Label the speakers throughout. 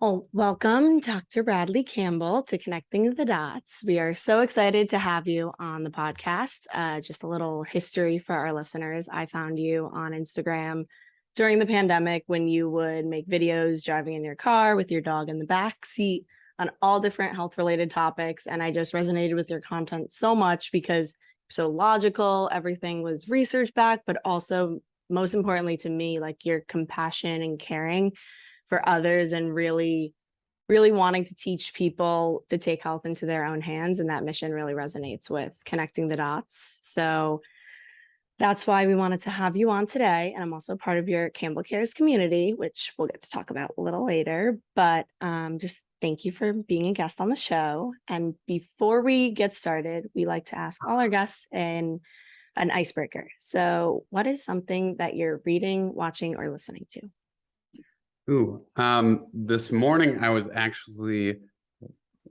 Speaker 1: Well, welcome, Dr. Bradley Campbell, to Connecting the Dots. We are so excited to have you on the podcast. Just a little history for our listeners. I found you on Instagram during the pandemic when you would make videos driving in your car with your dog in the back seat on all different health-related topics. And I just resonated with your content so much because so logical, everything was research-backed, but also, most importantly to me, like your compassion and caring for others and really wanting to teach people to take health into their own hands. And that mission really resonates with Connecting the Dots. So that's why we wanted to have you on today. And I'm also part of your Campbell Cares community, which we'll get to talk about a little later. But just thank you for being a guest on the show. And before we get started, we like to ask all our guests an icebreaker. So what is something that you're reading, watching, or listening to?
Speaker 2: This morning I was actually,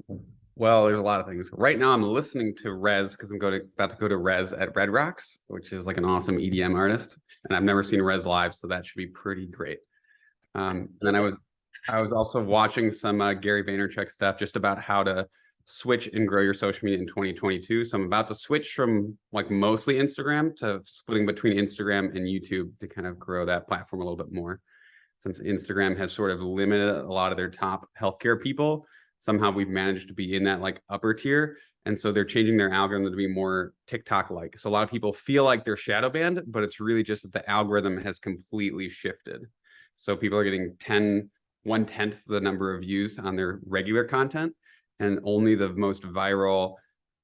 Speaker 2: there's a lot of things. Right now I'm listening to Rez because I'm about to go to Rez at Red Rocks, which is like an awesome EDM artist. And I've never seen Rez live, so that should be pretty great. And then I was also watching some Gary Vaynerchuk stuff just about how to switch and grow your social media in 2022. So I'm about to switch from like mostly Instagram to splitting between Instagram and YouTube to kind of grow that platform a little bit more. Since Instagram has sort of limited a lot of their top healthcare people, somehow we've managed to be in that like upper tier. And so they're changing their algorithm to be more TikTok-like. So a lot of people feel like they're shadow banned, but it's really just that the algorithm has completely shifted. So people are getting 1/10 the number of views on their regular content, and only the most viral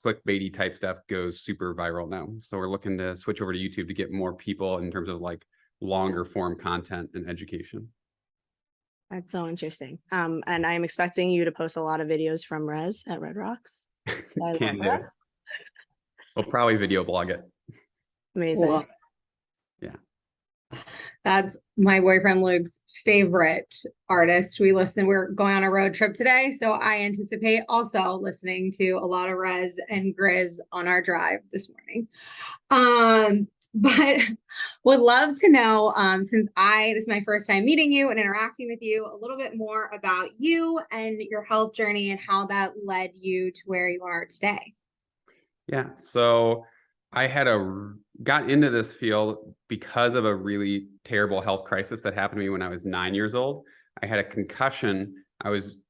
Speaker 2: clickbaity type stuff goes super viral now. So we're looking to switch over to YouTube to get more people in terms of like longer form content and education.
Speaker 1: That's so interesting. And I'm expecting you to post a lot of videos from Rez at Red Rocks. I love Rez.
Speaker 2: We'll probably video blog it.
Speaker 1: Amazing.
Speaker 3: Cool.
Speaker 2: Yeah.
Speaker 3: That's my boyfriend Luke's favorite artist. We're going on a road trip today, so I anticipate also listening to a lot of Rez and Grizz on our drive this morning. But would love to know, since this is my first time meeting you and interacting with you, a little bit more about you and your health journey and how that led you to where you are today.
Speaker 2: Yeah, so I got into this field because of a really terrible health crisis that happened to me when I was 9 years old. I had a concussion. I was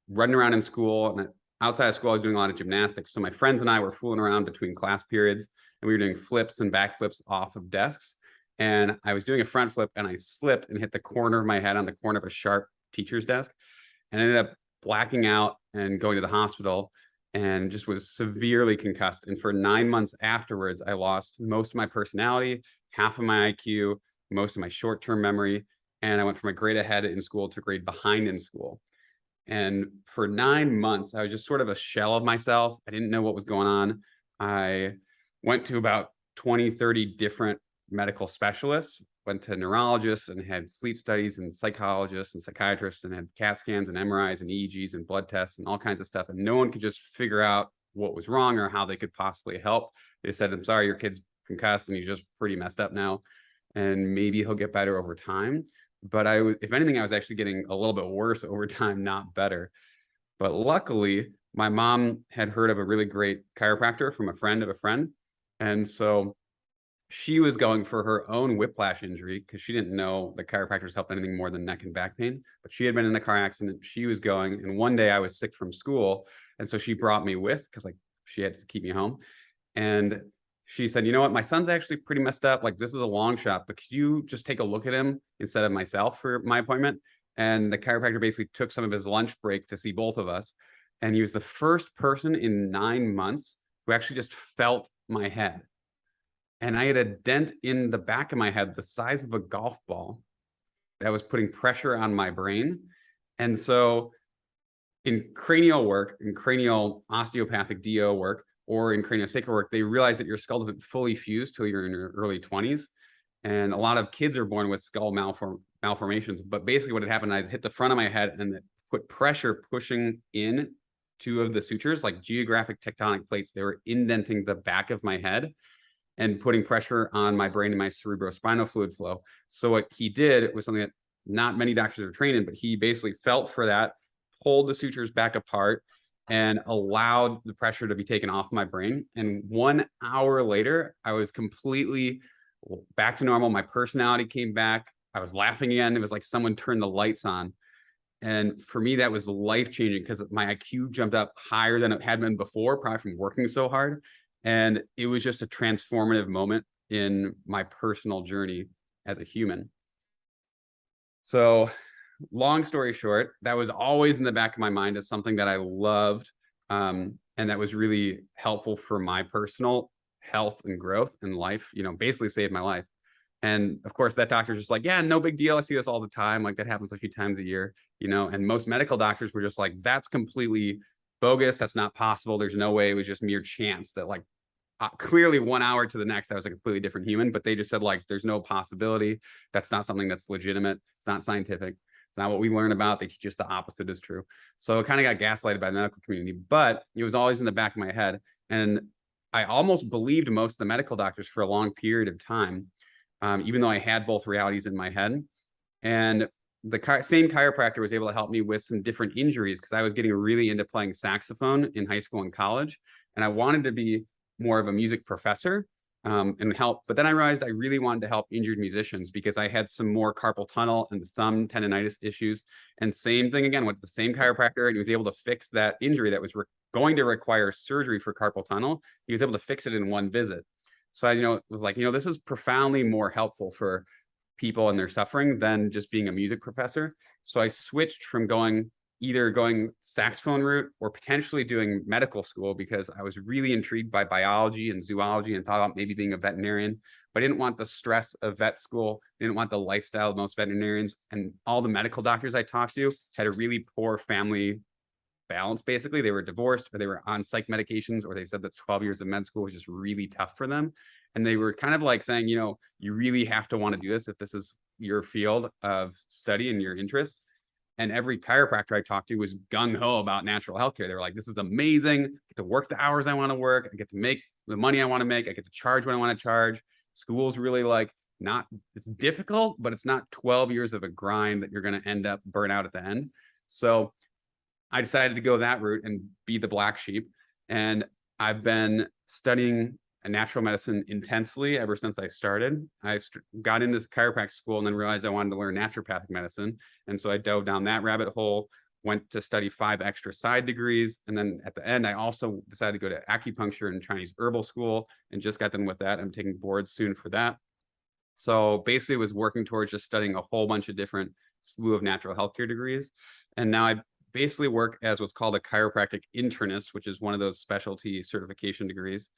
Speaker 2: running around in school, and outside of school, I was doing a lot of gymnastics. So my friends and I were fooling around between class periods, and we were doing flips and backflips off of desks. And I was doing a front flip, and I slipped and hit the corner of my head on the corner of a sharp teacher's desk, and ended up blacking out and going to the hospital, and just was severely concussed. And for 9 months afterwards, I lost most of my personality, half of my IQ, most of my short-term memory, and I went from a grade ahead in school to a grade behind in school. And for 9 months, I was just sort of a shell of myself. I didn't know what was going on. I went to about 20, 30 different medical specialists, went to neurologists and had sleep studies and psychologists and psychiatrists, and had CAT scans and MRIs and EEGs and blood tests and all kinds of stuff. And no one could just figure out what was wrong or how they could possibly help. They said, I'm sorry, your kid's concussed and he's just pretty messed up now, and maybe he'll get better over time. But if anything, I was actually getting a little bit worse over time, not better. But luckily, my mom had heard of a really great chiropractor from a friend of a friend. And so she was going for her own whiplash injury because she didn't know the chiropractors helped anything more than neck and back pain. But she had been in a car accident. She was going. And one day I was sick from school. And so she brought me with because like she had to keep me home. And she said, you know what, my son's actually pretty messed up. Like, this is a long shot, but could you just take a look at him instead of myself for my appointment? And the chiropractor basically took some of his lunch break to see both of us. And he was the first person in 9 months who actually just felt my head. And I had a dent in the back of my head the size of a golf ball that was putting pressure on my brain. And so in cranial work, in cranial osteopathic DO work, or in craniosacral work, they realize that your skull doesn't fully fuse till you're in your early 20s. And a lot of kids are born with skull malformations. But basically what had happened is I hit the front of my head and it put pressure pushing in two of the sutures, like geographic tectonic plates. They were indenting the back of my head and putting pressure on my brain and my cerebrospinal fluid flow. So what he did was something that not many doctors are trained in, but he basically felt for that pulled the sutures back apart and allowed the pressure to be taken off my brain. And 1 hour later, I was completely back to normal. My personality came back. I was laughing again. It was like someone turned the lights on. And for me, that was life-changing because my IQ jumped up higher than it had been before, probably from working so hard. And it was just a transformative moment in my personal journey as a human. So long story short, that was always in the back of my mind as something that I loved, and that was really helpful for my personal health and growth in life, basically saved my life. And of course, that doctor's just like, yeah, no big deal. I see this all the time. Like that happens a few times a year, and most medical doctors were just like, that's completely bogus. That's not possible. There's no way. It was just mere chance that like clearly 1 hour to the next, I was a completely different human, but they just said like, there's no possibility. That's not something that's legitimate. It's not scientific. It's not what we learn about. They teach us the opposite is true. So it kind of got gaslighted by the medical community, but it was always in the back of my head. And I almost believed most of the medical doctors for a long period of time, even though I had both realities in my head. And the same chiropractor was able to help me with some different injuries because I was getting really into playing saxophone in high school and college. And I wanted to be more of a music professor and help. But then I realized I really wanted to help injured musicians because I had some more carpal tunnel and thumb tendonitis issues. And same thing again with the same chiropractor, and he was able to fix that injury that was going to require surgery for carpal tunnel. He was able to fix it in one visit. So I, was like, this is profoundly more helpful for people and their suffering than just being a music professor. So I switched from either going saxophone route or potentially doing medical school because I was really intrigued by biology and zoology and thought about maybe being a veterinarian, but I didn't want the stress of vet school. I didn't want the lifestyle of most veterinarians, and all the medical doctors I talked to had a really poor family balance. Basically, they were divorced or they were on psych medications, or they said that 12 years of med school was just really tough for them. And they were kind of like saying, you really have to want to do this if this is your field of study and your interest. And every chiropractor I talked to was gung-ho about natural healthcare. They were like, this is amazing. I get to work the hours I want to work. I get to make the money I want to make. I get to charge what I want to charge. School's really like it's difficult, but it's not 12 years of a grind that you're going to end up burn out at the end. So I decided to go that route and be the black sheep. And I've been studying natural medicine intensely ever since I started. I got into chiropractic school and then realized I wanted to learn naturopathic medicine. And so I dove down that rabbit hole, went to study 5 extra side degrees. And then at the end, I also decided to go to acupuncture and Chinese herbal school and just got done with that. I'm taking boards soon for that. So basically was working towards just studying a whole bunch of different slew of natural healthcare degrees. And now I basically work as what's called a chiropractic internist, which is one of those specialty certification degrees,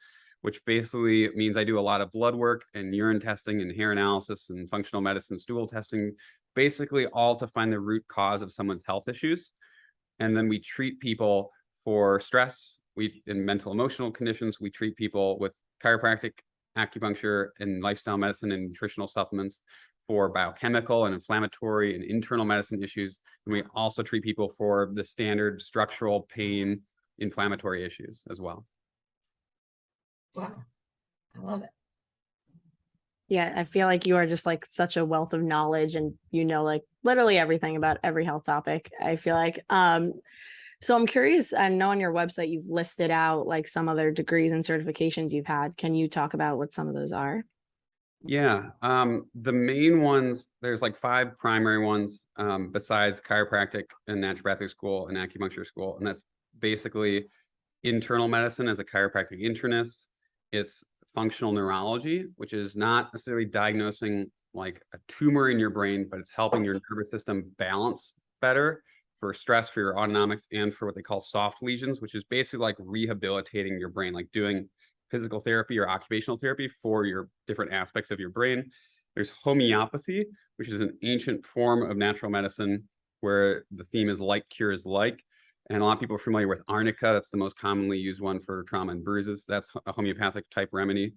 Speaker 2: which basically means I do a lot of blood work and urine testing and hair analysis and functional medicine, stool testing, basically all to find the root cause of someone's health issues. And then we treat people for stress. In mental emotional conditions, we treat people with chiropractic, acupuncture, and lifestyle medicine and nutritional supplements for biochemical and inflammatory and internal medicine issues. And we also treat people for the standard structural pain, inflammatory issues as well.
Speaker 3: Wow. I love it.
Speaker 1: Yeah, I feel like you are just like such a wealth of knowledge and like literally everything about every health topic. I feel like so I'm curious, I know on your website you've listed out like some other degrees and certifications you've had. Can you talk about what some of those are?
Speaker 2: Yeah, the main ones, there's like 5 primary ones besides chiropractic and naturopathic school and acupuncture school. And that's basically internal medicine as a chiropractic internist. It's functional neurology, which is not necessarily diagnosing like a tumor in your brain, but it's helping your nervous system balance better for stress, for your autonomics, and for what they call soft lesions, which is basically like rehabilitating your brain, like doing physical therapy or occupational therapy for your different aspects of your brain. There's homeopathy, which is an ancient form of natural medicine where the theme is like cures like. And a lot of people are familiar with arnica. That's the most commonly used one for trauma and bruises. That's a homeopathic type remedy.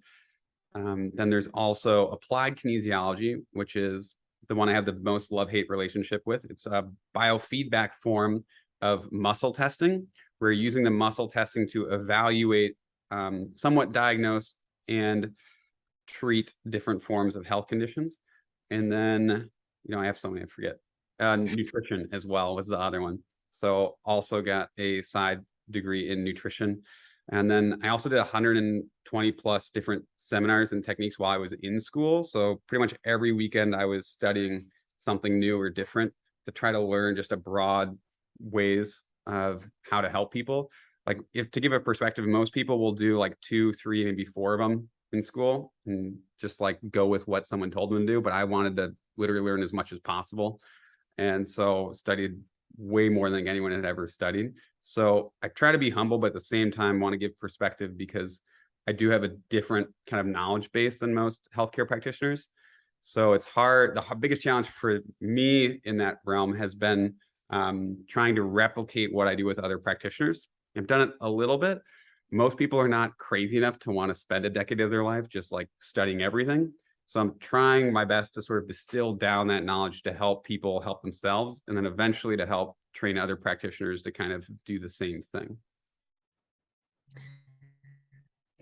Speaker 2: Then there's also applied kinesiology, which is the one I have the most love-hate relationship with. It's a biofeedback form of muscle testing. We're using the muscle testing to evaluate, somewhat diagnose, and treat different forms of health conditions. And then, I have so many, I forget. Nutrition as well was the other one. So also got a side degree in nutrition. And then I also did 120 plus different seminars and techniques while I was in school. So pretty much every weekend I was studying something new or different to try to learn just a broad ways of how to help people. Like, if to give a perspective, most people will do like 2, 3, maybe 4 of them in school and just like go with what someone told them to do. But I wanted to literally learn as much as possible. And so studied way more than anyone had ever studied. So I try to be humble, but at the same time want to give perspective, because I do have a different kind of knowledge base than most healthcare practitioners. So it's hard. The biggest challenge for me in that realm has been trying to replicate what I do with other practitioners. I've done it a little bit. Most people are not crazy enough to want to spend a decade of their life just like studying everything. So I'm trying my best to sort of distill down that knowledge to help people help themselves, and then eventually to help train other practitioners to kind of do the same thing.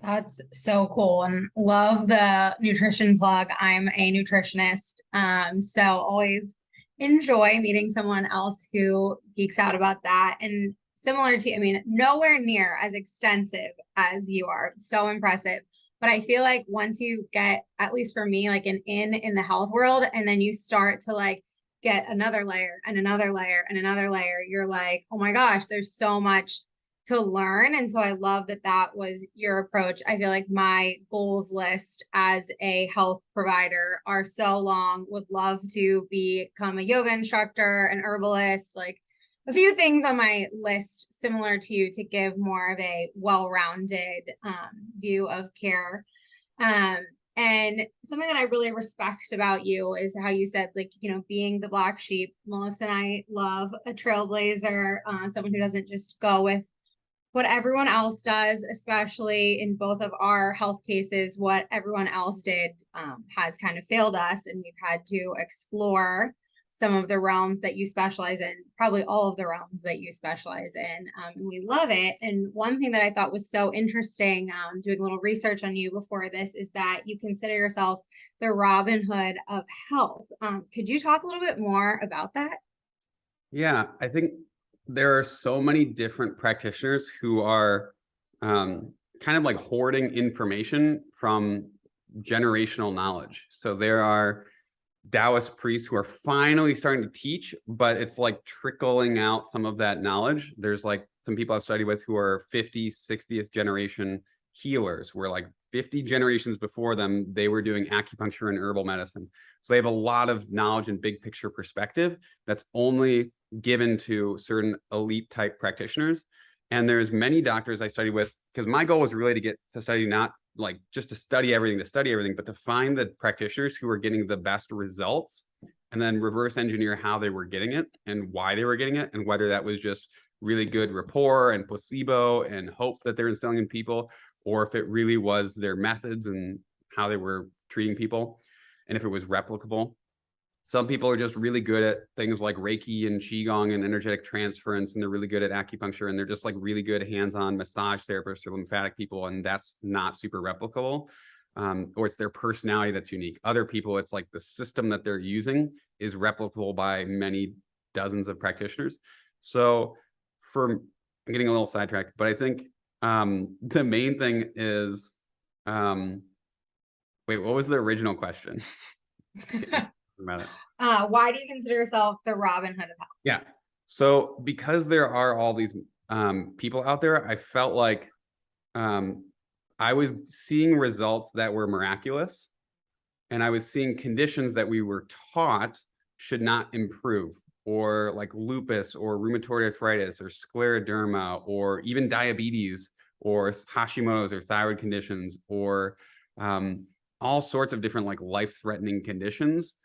Speaker 3: That's so cool, and love the nutrition plug. I'm a nutritionist, so always enjoy meeting someone else who geeks out about that. And similar to, I mean, nowhere near as extensive as you are. So impressive. But I feel like once you get, at least for me, like an in the health world, and then you start to like get another layer and another layer and another layer, you're like, oh my gosh, there's so much to learn. And so I love that that was your approach. I feel like my goals list as a health provider are so long. Would love to become a yoga instructor, an herbalist, like a few things on my list similar to you, to give more of a well-rounded view of care. And something that I really respect about you is how you said, like, you know, being the black sheep. Melissa and I love a trailblazer, someone who doesn't just go with what everyone else does, especially in both of our health cases. What everyone else did has kind of failed us, and we've had to explore some of the realms that you specialize in, probably all of the realms that you specialize in. And we love it. And one thing that I thought was so interesting, doing a little research on you before this, is that you consider yourself the Robin Hood of health. Could you talk a little bit more about that?
Speaker 2: Yeah, I think there are so many different practitioners who are kind of like hoarding information from generational knowledge. So there are Taoist priests who are finally starting to teach, but it's like trickling out some of that knowledge. There's like some people I've studied with who are 50, 60th generation healers, where like 50 generations before them, they were doing acupuncture and herbal medicine. So they have a lot of knowledge and big picture perspective that's only given to certain elite type practitioners. And there's many doctors I studied with, because my goal was really to get to study, not like just to study everything, but to find the practitioners who were getting the best results, and then reverse engineer how they were getting it and why they were getting it, and whether that was just really good rapport and placebo and hope that they're instilling in people, or if it really was their methods and how they were treating people, and if it was replicable. Some people are just really good at things like Reiki and Qigong and energetic transference, and they're really good at acupuncture, and they're just like really good hands-on massage therapists or lymphatic people, and that's not super replicable. Or it's their personality that's unique. Other people, it's like the system that they're using is replicable by many dozens of practitioners. So I'm getting a little sidetracked, but I think the main thing is, wait, what was the original question? About it.
Speaker 3: Why do you consider yourself the Robin Hood of health?
Speaker 2: Yeah. So because there are all these people out there, I felt like I was seeing results that were miraculous, and I was seeing conditions that we were taught should not improve, or like lupus or rheumatoid arthritis or scleroderma or even diabetes or Hashimoto's or thyroid conditions, or all sorts of different like life-threatening conditions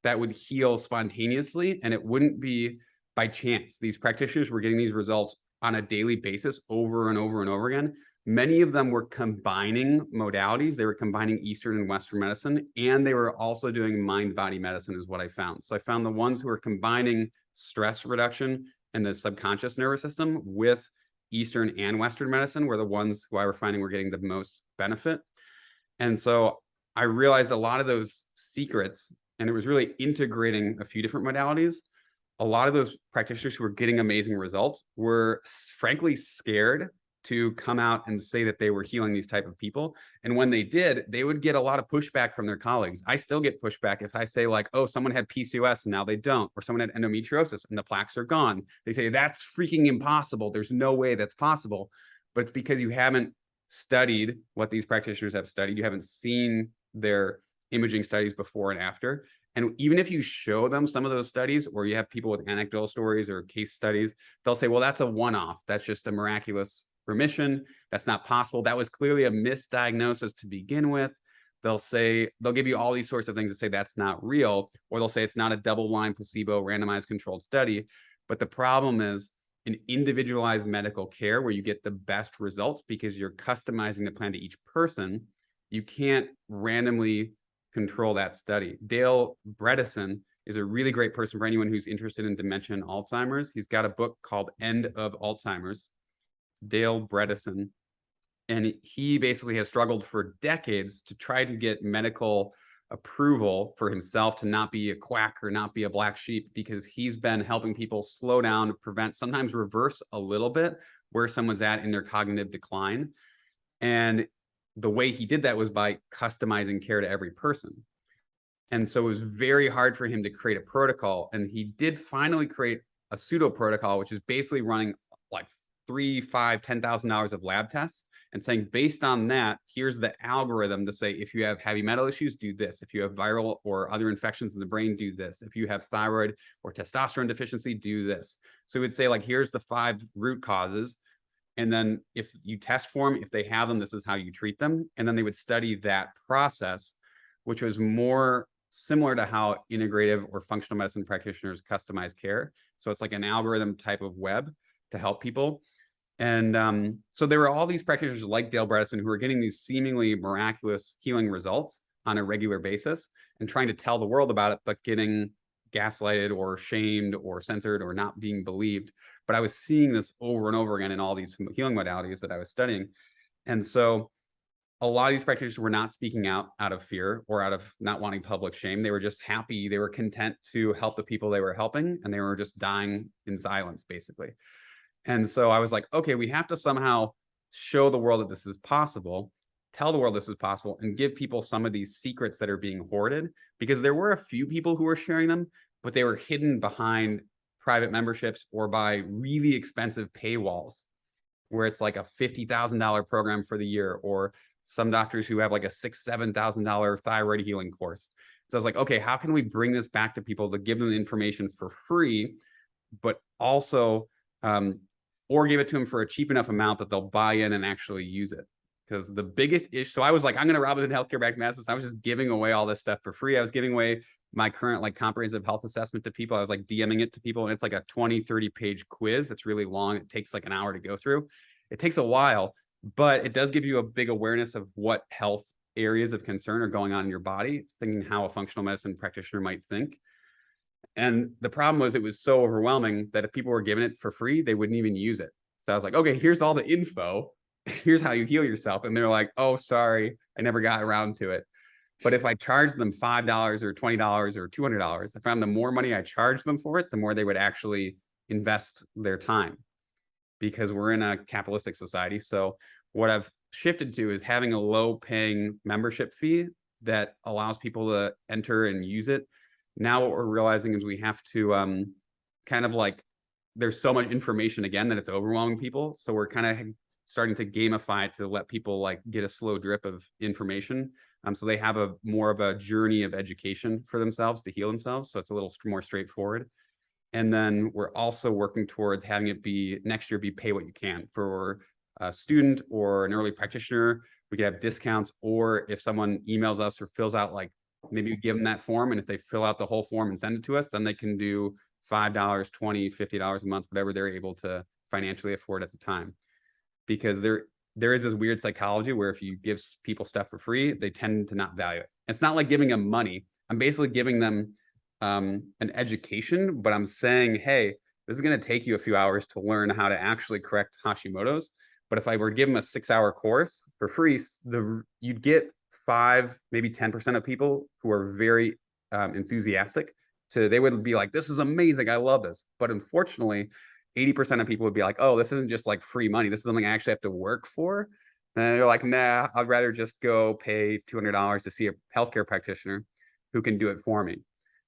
Speaker 2: that would heal spontaneously, and it wouldn't be by chance. These practitioners were getting these results on a daily basis over and over and over again. Many of them were combining modalities. They were combining Eastern and Western medicine, and they were also doing mind-body medicine, is what I found. So I found the ones who were combining stress reduction and the subconscious nervous system with Eastern and Western medicine were the ones who I were finding were getting the most benefit. And so I realized a lot of those secrets, and it was really integrating a few different modalities, a lot of those practitioners who were getting amazing results were frankly scared to come out and say that they were healing these type of people. And when they did, they would get a lot of pushback from their colleagues. I still get pushback if I say like, oh, someone had PCOS and now they don't, or someone had endometriosis and the plaques are gone. They say that's freaking impossible. There's no way that's possible. But it's because you haven't studied what these practitioners have studied. You haven't seen their imaging studies before and after. And even if you show them some of those studies, or you have people with anecdotal stories or case studies, they'll say, well, that's a one-off. That's just a miraculous remission. That's not possible. That was clearly a misdiagnosis to begin with. They'll give you all these sorts of things to say that's not real, or they'll say it's not a double-blind placebo randomized controlled study. But the problem is in individualized medical care where you get the best results because you're customizing the plan to each person, you can't randomly control that study. Dale Bredesen is a really great person for anyone who's interested in dementia and Alzheimer's. He's got a book called End of Alzheimer's. It's Dale Bredesen. And he basically has struggled for decades to try to get medical approval for himself to not be a quack or not be a black sheep, because he's been helping people slow down, prevent, sometimes reverse a little bit where someone's at in their cognitive decline. And the way he did that was by customizing care to every person. And so it was very hard for him to create a protocol. And he did finally create a pseudo protocol, which is basically running like $3,000, $5,000, $10,000 of lab tests and saying, based on that, here's the algorithm to say, if you have heavy metal issues, do this. If you have viral or other infections in the brain, do this. If you have thyroid or testosterone deficiency, do this. So it would say like, here's the 5 root causes. And then if you test for them, if they have them, this is how you treat them. And then they would study that process, which was more similar to how integrative or functional medicine practitioners customize care. So it's like an algorithm type of web to help people. And so there were all these practitioners like Dale Bredesen who were getting these seemingly miraculous healing results on a regular basis and trying to tell the world about it, but getting gaslighted or shamed or censored or not being believed. But I was seeing this over and over again in all these healing modalities that I was studying. And so a lot of these practitioners were not speaking out of fear or out of not wanting public shame. They were just happy. They were content to help the people they were helping, and they were just dying in silence, basically. And so I was like, okay, we have to somehow show the world that this is possible, tell the world this is possible, and give people some of these secrets that are being hoarded, because there were a few people who were sharing them, but they were hidden behind private memberships or by really expensive paywalls, where it's like a $50,000 program for the year, or some doctors who have like a $6,000, $7,000 thyroid healing course. So I was like, okay, how can we bring this back to people to give them the information for free, but also, or give it to them for a cheap enough amount that they'll buy in and actually use it. Because the biggest issue, so I was like, I'm going to rob it in healthcare back to Madison. I was just giving away all this stuff for free. I was giving away my current like comprehensive health assessment to people. I was like DMing it to people, and it's like a 20, 30-page quiz that's really long. It takes like an hour to go through. It takes a while, but it does give you a big awareness of what health areas of concern are going on in your body, thinking how a functional medicine practitioner might think. And the problem was it was so overwhelming that if people were given it for free, they wouldn't even use it. So I was like, okay, here's all the info. Here's how you heal yourself. And they're like, oh, sorry, I never got around to it. But if I charged them $5 or $20 or $200, I found the more money I charged them for it, the more they would actually invest their time, because we're in a capitalistic society. So what I've shifted to is having a low paying membership fee that allows people to enter and use it. Now what we're realizing is we have to kind of like, there's so much information again that it's overwhelming people. So we're kind of starting to gamify it to let people like get a slow drip of information. So they have a more of a journey of education for themselves to heal themselves. So it's a little more straightforward. And then we're also working towards having it be next year be pay what you can for a student or an early practitioner. We could have discounts, or if someone emails us or fills out, like maybe we give them that form, and if they fill out the whole form and send it to us, then they can do $5, $20, $50 a month, whatever they're able to financially afford at the time. Because there is this weird psychology where if you give people stuff for free, they tend to not value it. It's not like giving them money. I'm basically giving them an education, but I'm saying, hey, this is going to take you a few hours to learn how to actually correct Hashimoto's. But if I were to give them a 6-hour course for free, you'd get 5, maybe 10% of people who are very enthusiastic they would be like, this is amazing, I love this. But unfortunately, 80% of people would be like, oh, this isn't just like free money, this is something I actually have to work for. And they're like, nah, I'd rather just go pay $200 to see a healthcare practitioner who can do it for me.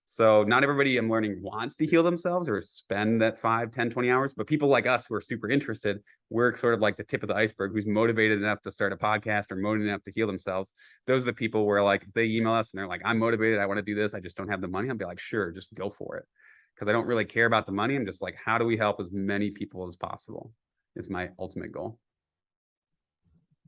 Speaker 2: So not everybody, I'm learning, wants to heal themselves or spend that 5, 10, 20 hours, but people like us who are super interested, we're sort of like the tip of the iceberg, who's motivated enough to start a podcast or motivated enough to heal themselves. Those are the people where like they email us and they're like, I'm motivated, I want to do this, I just don't have the money. I'll be like, sure, just go for it. Because I don't really care about the money. I'm just like, how do we help as many people as possible is my ultimate goal.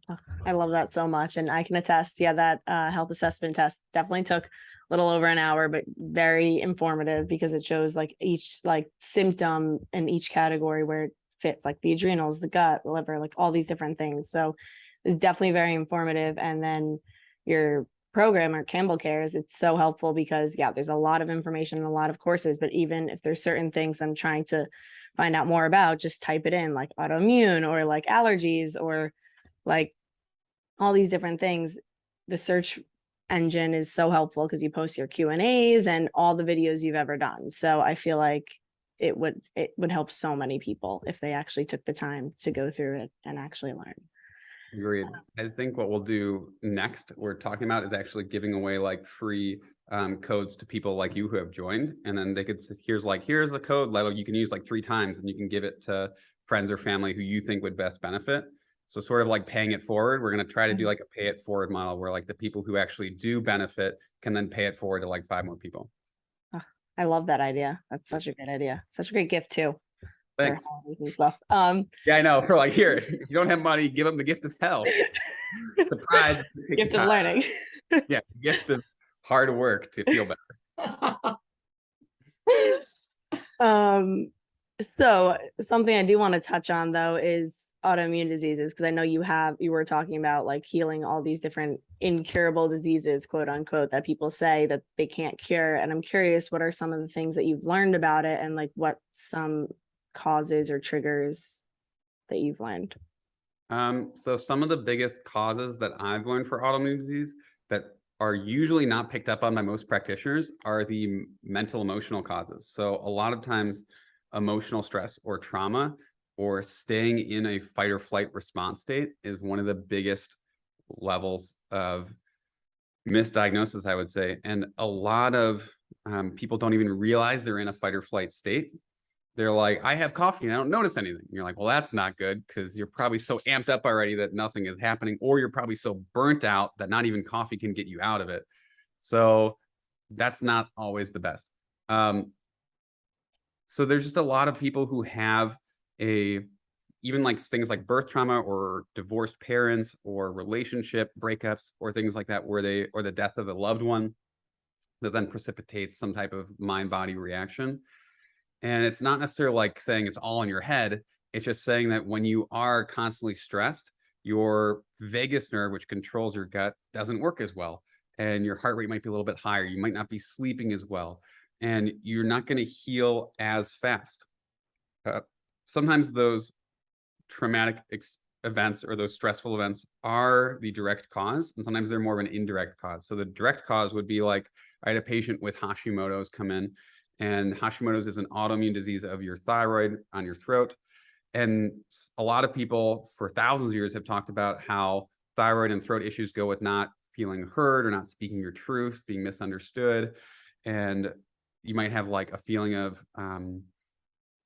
Speaker 1: Oh, I love that so much. And I can attest, yeah, that health assessment test definitely took a little over an hour, but very informative because it shows like each like symptom in each category where it fits, like the adrenals, the gut, the liver, like all these different things. So it's definitely very informative. And then your program or Campbell Cares, it's so helpful because yeah, there's a lot of information and a lot of courses, but even if there's certain things I'm trying to find out more about, just type it in like autoimmune or like allergies or like all these different things. The search engine is so helpful because you post your Q&As and all the videos you've ever done. So I feel like it would help so many people if they actually took the time to go through it and actually learn.
Speaker 2: Agreed. I think what we'll do next, we're talking about, is actually giving away like free codes to people like you who have joined, and then they could, here's a code that you can use like 3 times, and you can give it to friends or family who you think would best benefit. So sort of like paying it forward. We're going to try to do like a pay it forward model where like the people who actually do benefit can then pay it forward to like 5 more people.
Speaker 1: Oh, I love that idea. That's such a good idea. Such a great gift too.
Speaker 2: Thanks.
Speaker 1: And stuff.
Speaker 2: Yeah, I know. For like, here, if you don't have money, give them the gift of health. Surprise.
Speaker 1: Gift of learning.
Speaker 2: Yeah, gift of hard work to feel better.
Speaker 1: So something I do want to touch on though is autoimmune diseases, because I know you were talking about like healing all these different incurable diseases, quote unquote, that people say that they can't cure. And I'm curious, what are some of the things that you've learned about it, and like what some causes or triggers that you've learned?
Speaker 2: So some of the biggest causes that I've learned for autoimmune disease that are usually not picked up on by most practitioners are the mental emotional causes. So a lot of times emotional stress or trauma or staying in a fight or flight response state is one of the biggest levels of misdiagnosis, I would say. And a lot of people don't even realize they're in a fight or flight state. They're like, I have coffee and I don't notice anything. And you're like, well, that's not good, because you're probably so amped up already that nothing is happening, or you're probably so burnt out that not even coffee can get you out of it. So that's not always the best. So there's just a lot of people who have even like things like birth trauma or divorced parents or relationship breakups or things like that, or the death of a loved one that then precipitates some type of mind-body reaction. And it's not necessarily like saying it's all in your head. It's just saying that when you are constantly stressed, your vagus nerve, which controls your gut, doesn't work as well. And your heart rate might be a little bit higher. You might not be sleeping as well. And you're not going to heal as fast. Sometimes those traumatic events or those stressful events are the direct cause, and sometimes they're more of an indirect cause. So the direct cause would be like, I had a patient with Hashimoto's come in, and Hashimoto's is an autoimmune disease of your thyroid on your throat. And a lot of people for thousands of years have talked about how thyroid and throat issues go with not feeling heard or not speaking your truth, being misunderstood. And you might have like a feeling of,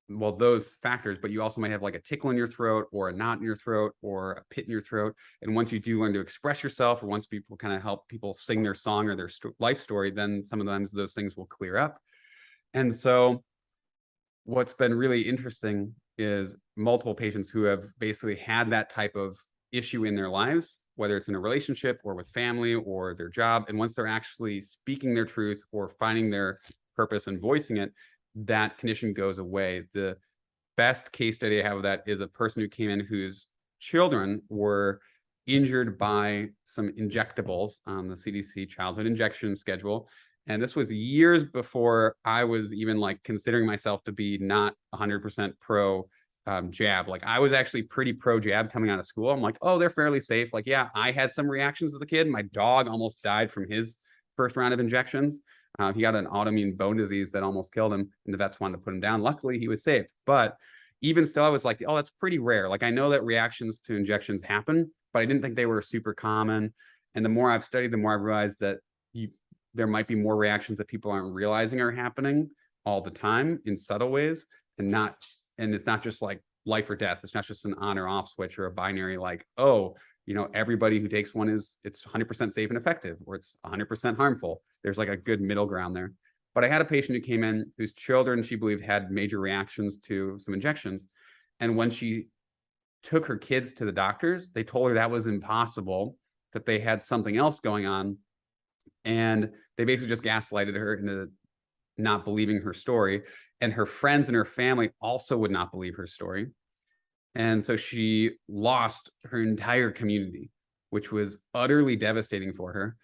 Speaker 2: well, those factors, but you also might have like a tickle in your throat or a knot in your throat or a pit in your throat. And once you do learn to express yourself, or once people kind of help people sing their song or their life story, then sometimes those things will clear up. And so what's been really interesting is multiple patients who have basically had that type of issue in their lives, whether it's in a relationship or with family or their job. And once they're actually speaking their truth or finding their purpose and voicing it, that condition goes away. The best case study I have of that is a person who came in whose children were injured by some injectables on the CDC childhood injection schedule. And this was years before I was even like considering myself to be not 100% pro jab. Like I was actually pretty pro jab coming out of school. I'm like, oh, they're fairly safe. Like, yeah, I had some reactions as a kid. My dog almost died from his first round of injections. He got an autoimmune bone disease that almost killed him, and the vets wanted to put him down. Luckily, he was saved. But even still, I was like, oh, that's pretty rare. Like, I know that reactions to injections happen, but I didn't think they were super common. And the more I've studied, the more I've realized that there might be more reactions that people aren't realizing are happening all the time in subtle ways, and it's not just like life or death. It's not just an on or off switch or a binary like, oh, everybody who takes one it's 100% safe and effective, or it's 100% harmful. There's like a good middle ground there. But I had a patient who came in whose children, she believed, had major reactions to some injections. And when she took her kids to the doctors, they told her that was impossible, that they had something else going on. And they basically just gaslighted her into not believing her story. And her friends and her family also would not believe her story. And so she lost her entire community, which was utterly devastating for her.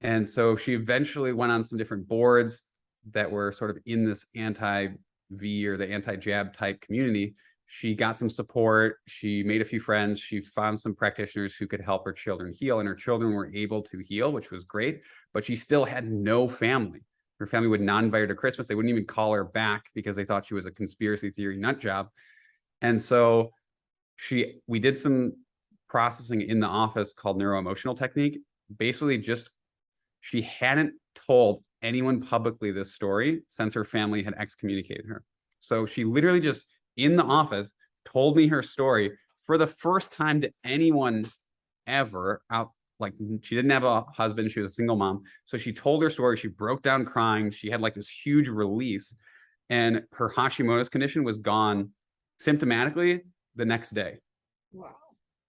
Speaker 2: And so she eventually went on some different boards that were sort of in this anti-V or the anti-jab type community. She got some support. She made a few friends. She found some practitioners who could help her children heal, and her children were able to heal, which was great. But she still had no family. Her family would not invite her to Christmas. They wouldn't even call her back because they thought she was a conspiracy theory nut job. And so we did some processing in the office called neuroemotional technique. Basically, she hadn't told anyone publicly this story since her family had excommunicated her. So she literally just in the office told me her story for the first time to anyone ever out. Like, she didn't have a husband. She was a single mom. So she told her story. She broke down crying. She had like this huge release, and her Hashimoto's condition was gone symptomatically the next day.
Speaker 3: Wow.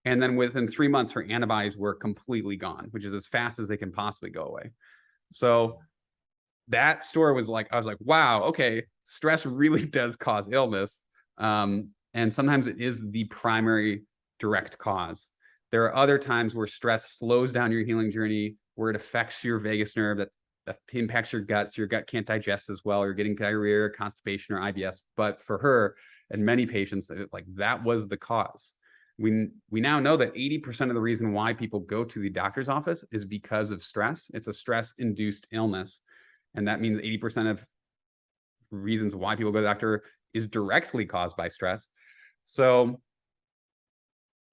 Speaker 2: And then within 3 months, her antibodies were completely gone, which is as fast as they can possibly go away. So that story was like, I was like, wow, okay, stress really does cause illness. And sometimes it is the primary direct cause. There are other times where stress slows down your healing journey, where it affects your vagus nerve, that impacts your gut, so your gut can't digest as well. You're getting diarrhea, constipation, or IBS. But for her and many patients, like that was the cause. We now know that 80% of the reason why people go to the doctor's office is because of stress. It's a stress-induced illness. And that means 80% of reasons why people go to the doctor is directly caused by stress. So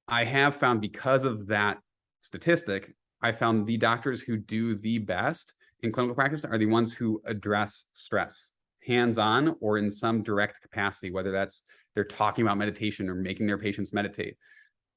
Speaker 2: I have found, because of that statistic, I found the doctors who do the best in clinical practice are the ones who address stress hands-on or in some direct capacity, whether that's they're talking about meditation or making their patients meditate.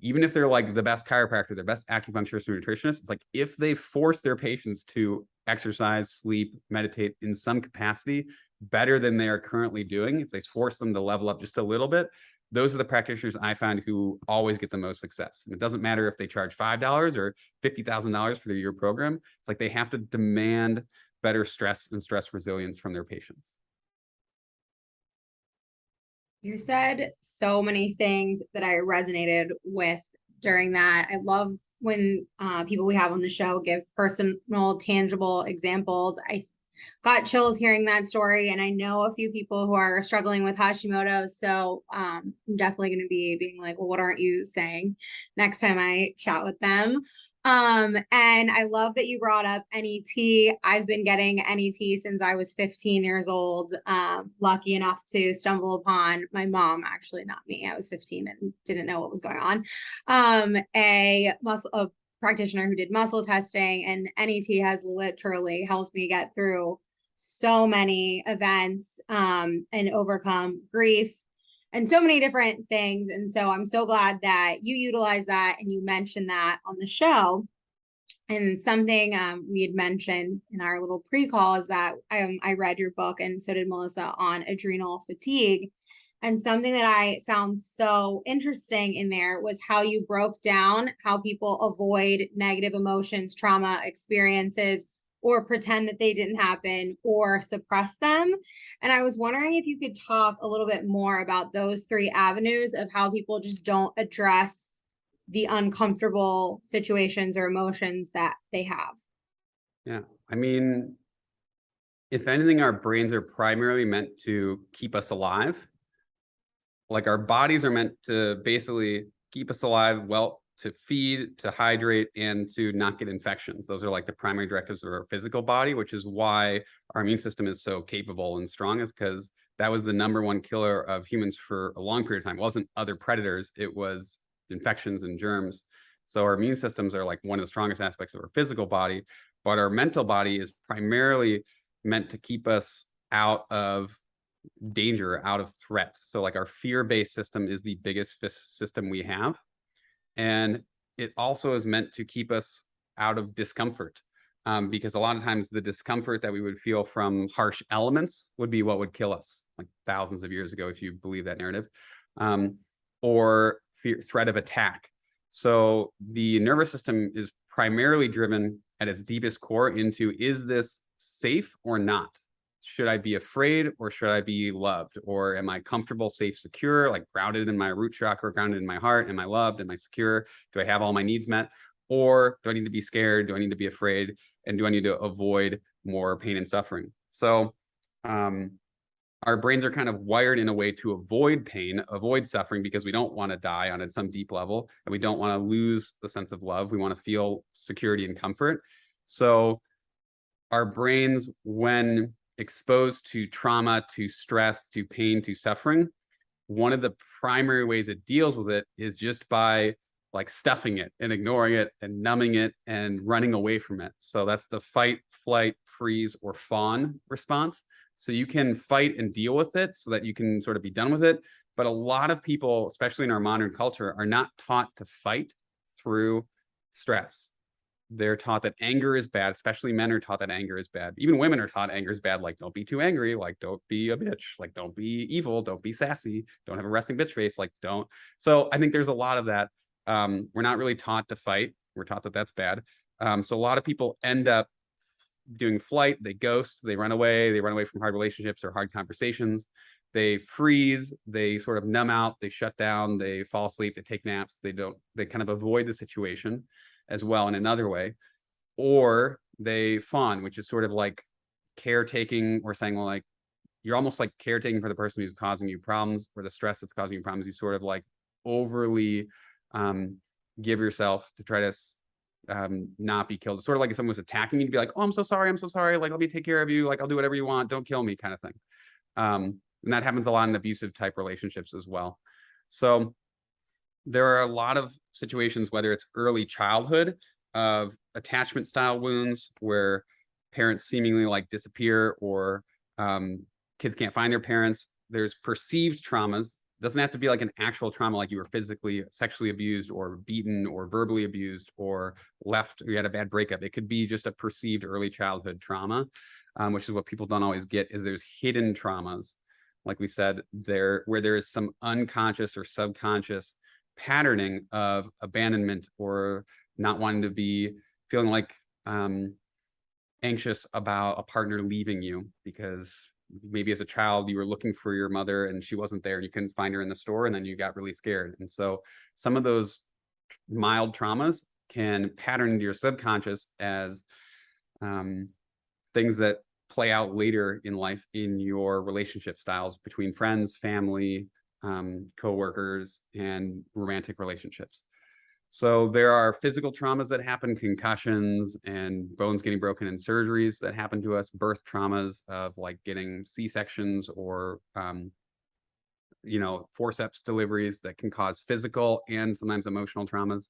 Speaker 2: Even if they're like the best chiropractor, the best acupuncturist or nutritionist, it's like if they force their patients to exercise, sleep, meditate in some capacity better than they are currently doing, if they force them to level up just a little bit, those are the practitioners I find who always get the most success. And it doesn't matter if they charge $5 or $50,000 for their year program. It's like they have to demand better stress and stress resilience from their patients.
Speaker 3: You said so many things that I resonated with during that. I love when people we have on the show give personal, tangible examples. I got chills hearing that story, and I know a few people who are struggling with Hashimoto's. So I'm definitely going to be being like, well, what aren't you saying next time I chat with them? And I love that you brought up NET. I've been getting NET since I was 15 years old. Lucky enough to stumble upon my mom, actually, not me. I was 15 and didn't know what was going on. A practitioner who did muscle testing, and NET has literally helped me get through so many events and overcome grief and so many different things. And so I'm so glad that you utilize that and you mentioned that on the show. And something we had mentioned in our little pre-call is that I read your book, and so did Melissa, on adrenal fatigue. And something that I found so interesting in there was how you broke down how people avoid negative emotions, trauma experiences, or pretend that they didn't happen or suppress them. And I was wondering if you could talk a little bit more about those three avenues of how people just don't address the uncomfortable situations or emotions that they have.
Speaker 2: Yeah. I mean, if anything, our brains are primarily meant to keep us alive. Like, our bodies are meant to basically keep us alive, well, to feed, to hydrate, and to not get infections. Those are like the primary directives of our physical body, which is why our immune system is so capable and strong, is because that was the #1 killer of humans for a long period of time. It wasn't other predators, it was infections and germs. So our immune systems are like one of the strongest aspects of our physical body, but our mental body is primarily meant to keep us out of danger, out of threat. So like our fear-based system is the biggest system we have. And it also is meant to keep us out of discomfort, because a lot of times the discomfort that we would feel from harsh elements would be what would kill us, like thousands of years ago, if you believe that narrative, or threat of attack. So the nervous system is primarily driven at its deepest core into, is this safe or not? Should I be afraid or should I be loved? Or am I comfortable, safe, secure, like grounded in my root chakra, grounded in my heart? Am I loved? Am I secure? Do I have all my needs met? Or do I need to be scared? Do I need to be afraid? And do I need to avoid more pain and suffering? So our brains are kind of wired in a way to avoid pain, avoid suffering, because we don't want to die on some deep level, and we don't want to lose the sense of love. We want to feel security and comfort. So our brains, when exposed to trauma, to stress, to pain, to suffering, one of the primary ways it deals with it is just by like stuffing it and ignoring it and numbing it and running away from it. So that's the fight, flight, freeze, or fawn response. So you can fight and deal with it so that you can sort of be done with it. But a lot of people, especially in our modern culture, are not taught to fight through stress. They're taught that anger is bad, especially men are taught that anger is bad. Even women are taught anger is bad, like don't be too angry, like don't be a bitch, like don't be evil, don't be sassy, don't have a resting bitch face, like don't. So I think there's a lot of that. We're not really taught to fight. We're taught that that's bad. So a lot of people end up doing flight, they ghost, they run away from hard relationships or hard conversations. They freeze, they sort of numb out, they shut down, they fall asleep, they take naps, they kind of avoid the situation as well in another way, or they fawn, which is sort of like caretaking, or saying, well, like you're almost like caretaking for the person who's causing you problems, or the stress that's causing you problems. You sort of like overly give yourself to try to not be killed. It's sort of like if someone was attacking you, to be like, oh, I'm so sorry, like let me take care of you, like I'll do whatever you want, don't kill me, kind of thing. And that happens a lot in abusive type relationships as well. So there are a lot of situations, whether it's early childhood, of attachment style wounds where parents seemingly like disappear, or kids can't find their parents. There's perceived traumas. It doesn't have to be like an actual trauma, like you were physically, sexually abused, or beaten, or verbally abused, or left, or you had a bad breakup. It could be just a perceived early childhood trauma, which is what people don't always get, is there's hidden traumas, like we said, where there is some unconscious or subconscious patterning of abandonment, or not wanting to be, feeling like anxious about a partner leaving you, because maybe as a child you were looking for your mother and she wasn't there and you couldn't find her in the store, and then you got really scared. And so some of those mild traumas can pattern into your subconscious as things that play out later in life in your relationship styles between friends, family, co-workers, and romantic relationships. So there are physical traumas that happen, concussions and bones getting broken in surgeries that happen to us, birth traumas of like getting C-sections, or forceps deliveries that can cause physical and sometimes emotional traumas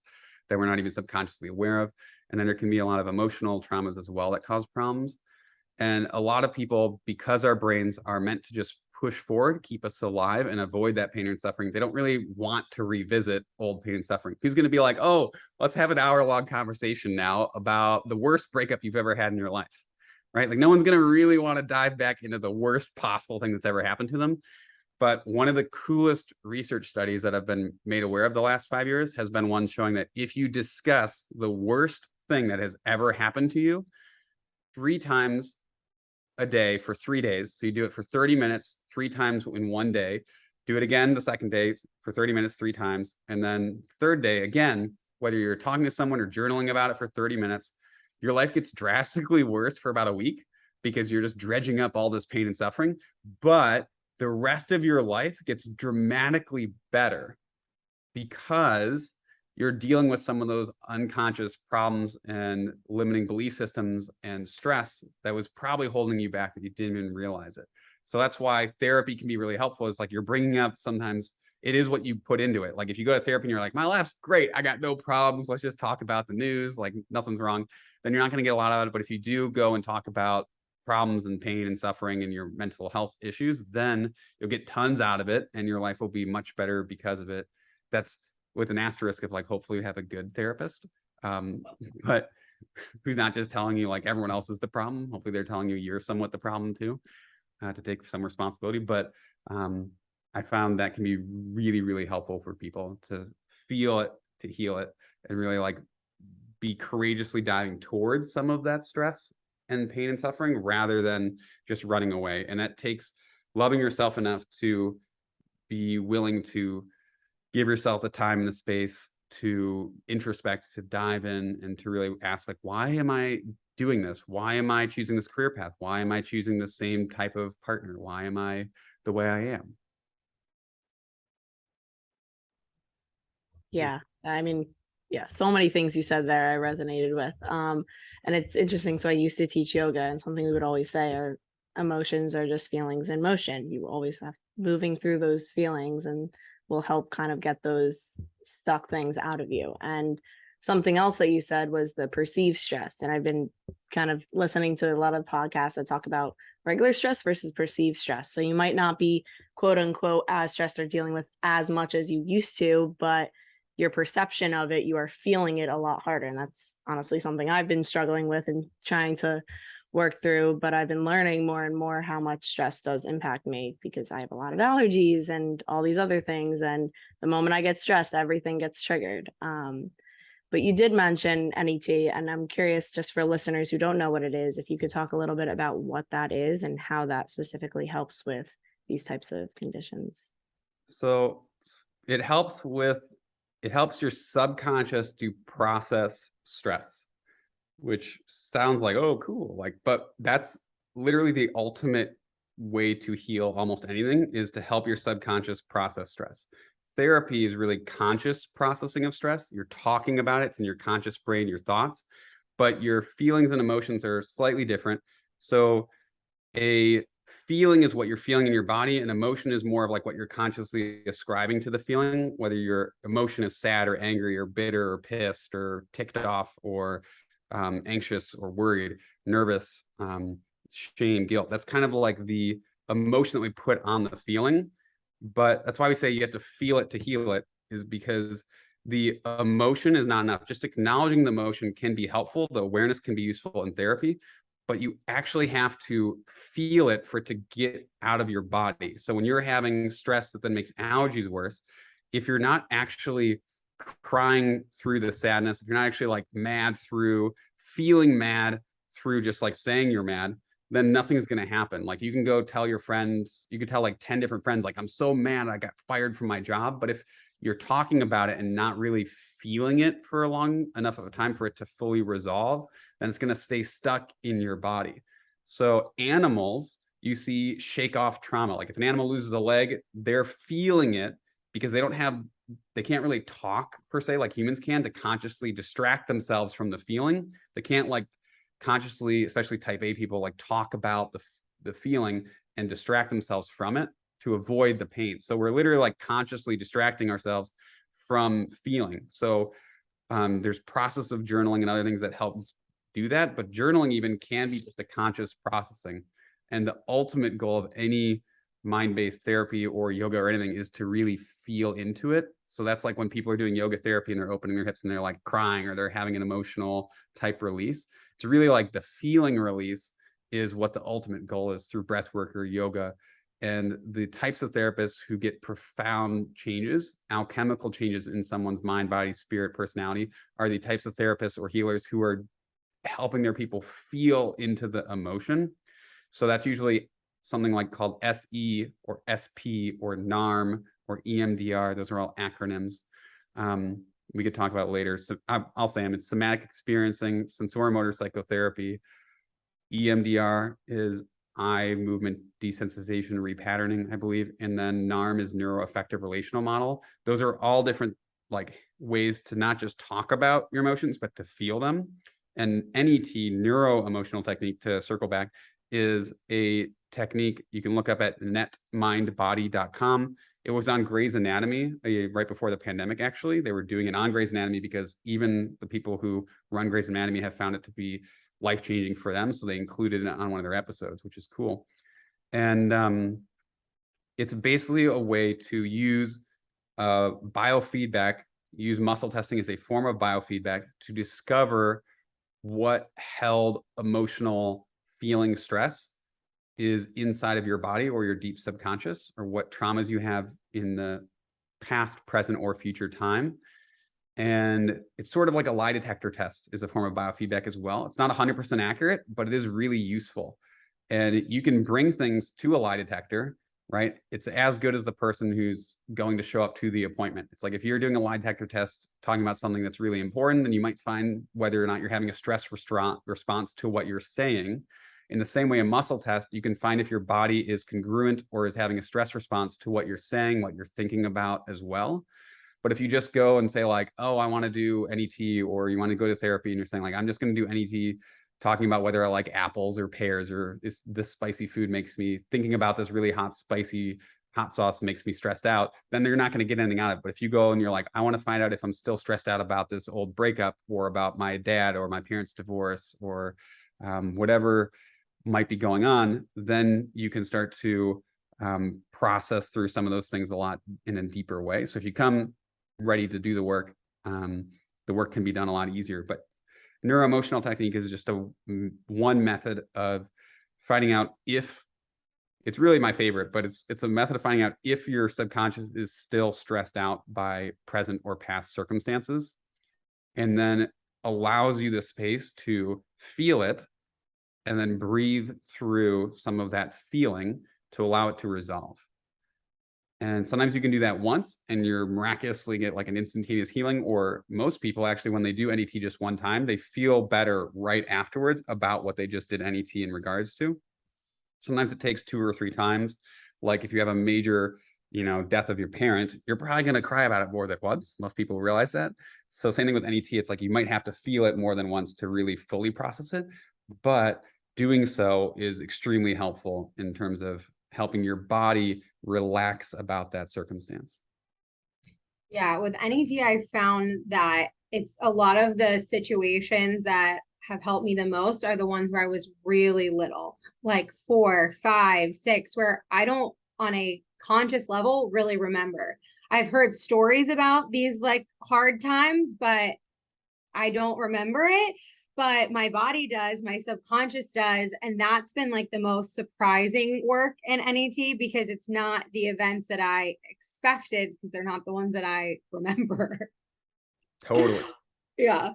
Speaker 2: that we're not even subconsciously aware of. And then there can be a lot of emotional traumas as well that cause problems. And a lot of people, because our brains are meant to just push forward, keep us alive, and avoid that pain and suffering, they don't really want to revisit old pain and suffering. Who's going to be like, oh, let's have an hour-long conversation now about the worst breakup you've ever had in your life, right? Like no one's going to really want to dive back into the worst possible thing that's ever happened to them. But one of the coolest research studies that I've been made aware of the last 5 years has been one showing that if you discuss the worst thing that has ever happened to you 3 times a day for 3 days. So you do it for 30 minutes, 3 times in one day, do it again the second day for 30 minutes, 3 times. And then third day, again, whether you're talking to someone or journaling about it for 30 minutes, your life gets drastically worse for about a week, because you're just dredging up all this pain and suffering. But the rest of your life gets dramatically better, because you're dealing with some of those unconscious problems and limiting belief systems and stress that was probably holding you back that you didn't even realize it. So that's why therapy can be really helpful. It's like you're bringing up, sometimes it is what you put into it. Like if you go to therapy and you're like, my life's great, I got no problems, let's just talk about the news, like nothing's wrong, then you're not going to get a lot out of it. But if you do go and talk about problems and pain and suffering and your mental health issues, then you'll get tons out of it and your life will be much better because of it. That's with an asterisk of like, hopefully you have a good therapist, but who's not just telling you like everyone else is the problem. Hopefully they're telling you you're somewhat the problem too, to take some responsibility. But I found that can be really, really helpful for people to feel it, to heal it, and really like be courageously diving towards some of that stress and pain and suffering rather than just running away. And that takes loving yourself enough to be willing to give yourself the time and the space to introspect, to dive in, and to really ask, like, why am I doing this? Why am I choosing this career path? Why am I choosing the same type of partner? Why am I the way I am?
Speaker 1: Yeah. I mean, yeah, so many things you said there I resonated with. And it's interesting. So I used to teach yoga, and something we would always say are emotions are just feelings in motion. You always have moving through those feelings and will help kind of get those stuck things out of you. And something else that you said was the perceived stress. And I've been kind of listening to a lot of podcasts that talk about regular stress versus perceived stress. So you might not be quote unquote as stressed or dealing with as much as you used to, but your perception of it, you are feeling it a lot harder. And that's honestly something I've been struggling with and trying to work through. But I've been learning more and more how much stress does impact me, because I have a lot of allergies and all these other things. And the moment I get stressed, everything gets triggered. But you did mention NET, and I'm curious, just for listeners who don't know what it is, if you could talk a little bit about what that is and how that specifically helps with these types of conditions.
Speaker 2: So it helps your subconscious to process stress, which sounds like, oh, cool. Like, but that's literally the ultimate way to heal almost anything, is to help your subconscious process stress. Therapy is really conscious processing of stress. You're talking about it, it's in your conscious brain, your thoughts, but your feelings and emotions are slightly different. So a feeling is what you're feeling in your body, and emotion is more of like what you're consciously ascribing to the feeling, whether your emotion is sad or angry or bitter or pissed or ticked off or anxious or worried, nervous, shame, guilt. That's kind of like the emotion that we put on the feeling. But that's why we say you have to feel it to heal it, is because the emotion is not enough. Just acknowledging the emotion can be helpful. The awareness can be useful in therapy, but you actually have to feel it for it to get out of your body. So when you're having stress that then makes allergies worse, if you're not actually crying through the sadness, if you're not actually like mad through feeling mad through just like saying you're mad, then nothing's going to happen. Like you can go tell your friends, you could tell like 10 different friends, like, I'm so mad I got fired from my job. But if you're talking about it and not really feeling it for a long enough of a time for it to fully resolve, then it's going to stay stuck in your body. So animals, you see, shake off trauma. Like if an animal loses a leg, they're feeling it because they can't really talk per se like humans can to consciously distract themselves from the feeling. They can't like consciously, especially type A people, like talk about the feeling and distract themselves from it to avoid the pain. So we're literally like consciously distracting ourselves from feeling. So there's process of journaling and other things that help do that, but journaling even can be just a conscious processing. And the ultimate goal of any mind-based therapy or yoga or anything is to really feel into it. So that's like when people are doing yoga therapy and they're opening their hips and they're like crying or they're having an emotional type release. It's really like the feeling release is what the ultimate goal is through breath work or yoga. And the types of therapists who get profound changes, alchemical changes in someone's mind, body, spirit, personality, are the types of therapists or healers who are helping their people feel into the emotion. So that's usually something like called SE or SP or NARM or EMDR. Those are all acronyms. We could talk about later. So I'll say them. It's somatic experiencing, sensorimotor psychotherapy. EMDR is eye movement desensitization repatterning, I believe. And then NARM is neuroaffective relational model. Those are all different like ways to not just talk about your emotions, but to feel them. And NET, neuro-emotional technique, to circle back, is a technique you can look up at netmindbody.com. It was on Grey's Anatomy right before the pandemic, actually. They were doing it on Grey's Anatomy because even the people who run Grey's Anatomy have found it to be life-changing for them. So they included it on one of their episodes, which is cool. And it's basically a way to use biofeedback, use muscle testing as a form of biofeedback to discover what held emotional feeling stress is inside of your body or your deep subconscious, or what traumas you have in the past, present, or future time. And it's sort of like a lie detector test is a form of biofeedback as well. It's not 100% accurate, but it is really useful. And you can bring things to a lie detector, right? It's as good as the person who's going to show up to the appointment. It's like if you're doing a lie detector test talking about something that's really important, then you might find whether or not you're having a stress response to what you're saying. In the same way, a muscle test, you can find if your body is congruent or is having a stress response to what you're saying, what you're thinking about as well. But if you just go and say like, oh, I want to do NET, or you want to go to therapy and you're saying like, I'm just going to do NET, talking about whether I like apples or pears, or this spicy food makes me thinking about this really hot, spicy hot sauce makes me stressed out, then they're not going to get anything out of it. But if you go and you're like, I want to find out if I'm still stressed out about this old breakup, or about my dad or my parents' divorce, or whatever might be going on, then you can start to process through some of those things a lot in a deeper way. So if you come ready to do the work can be done a lot easier. But neuroemotional technique is just one method of finding out if, it's really my favorite, but it's a method of finding out if your subconscious is still stressed out by present or past circumstances, and then allows you the space to feel it and then breathe through some of that feeling to allow it to resolve. And sometimes you can do that once and you're miraculously get like an instantaneous healing, or most people actually, when they do NET just one time, they feel better right afterwards about what they just did NET in regards to. Sometimes it takes 2 or 3 times. Like if you have a major, death of your parent, you're probably going to cry about it more than once. Most people realize that. So same thing with NET. It's like you might have to feel it more than once to really fully process it. But doing so is extremely helpful in terms of helping your body relax about that circumstance.
Speaker 3: Yeah, with NET, I found that it's a lot of the situations that have helped me the most are the ones where I was really little, like 4, 5, 6, where I don't, on a conscious level, really remember. I've heard stories about these like hard times, but I don't remember it. But my body does, my subconscious does. And that's been like the most surprising work in NET, because it's not the events that I expected, because they're not the ones that I remember.
Speaker 2: Totally.
Speaker 3: Yeah.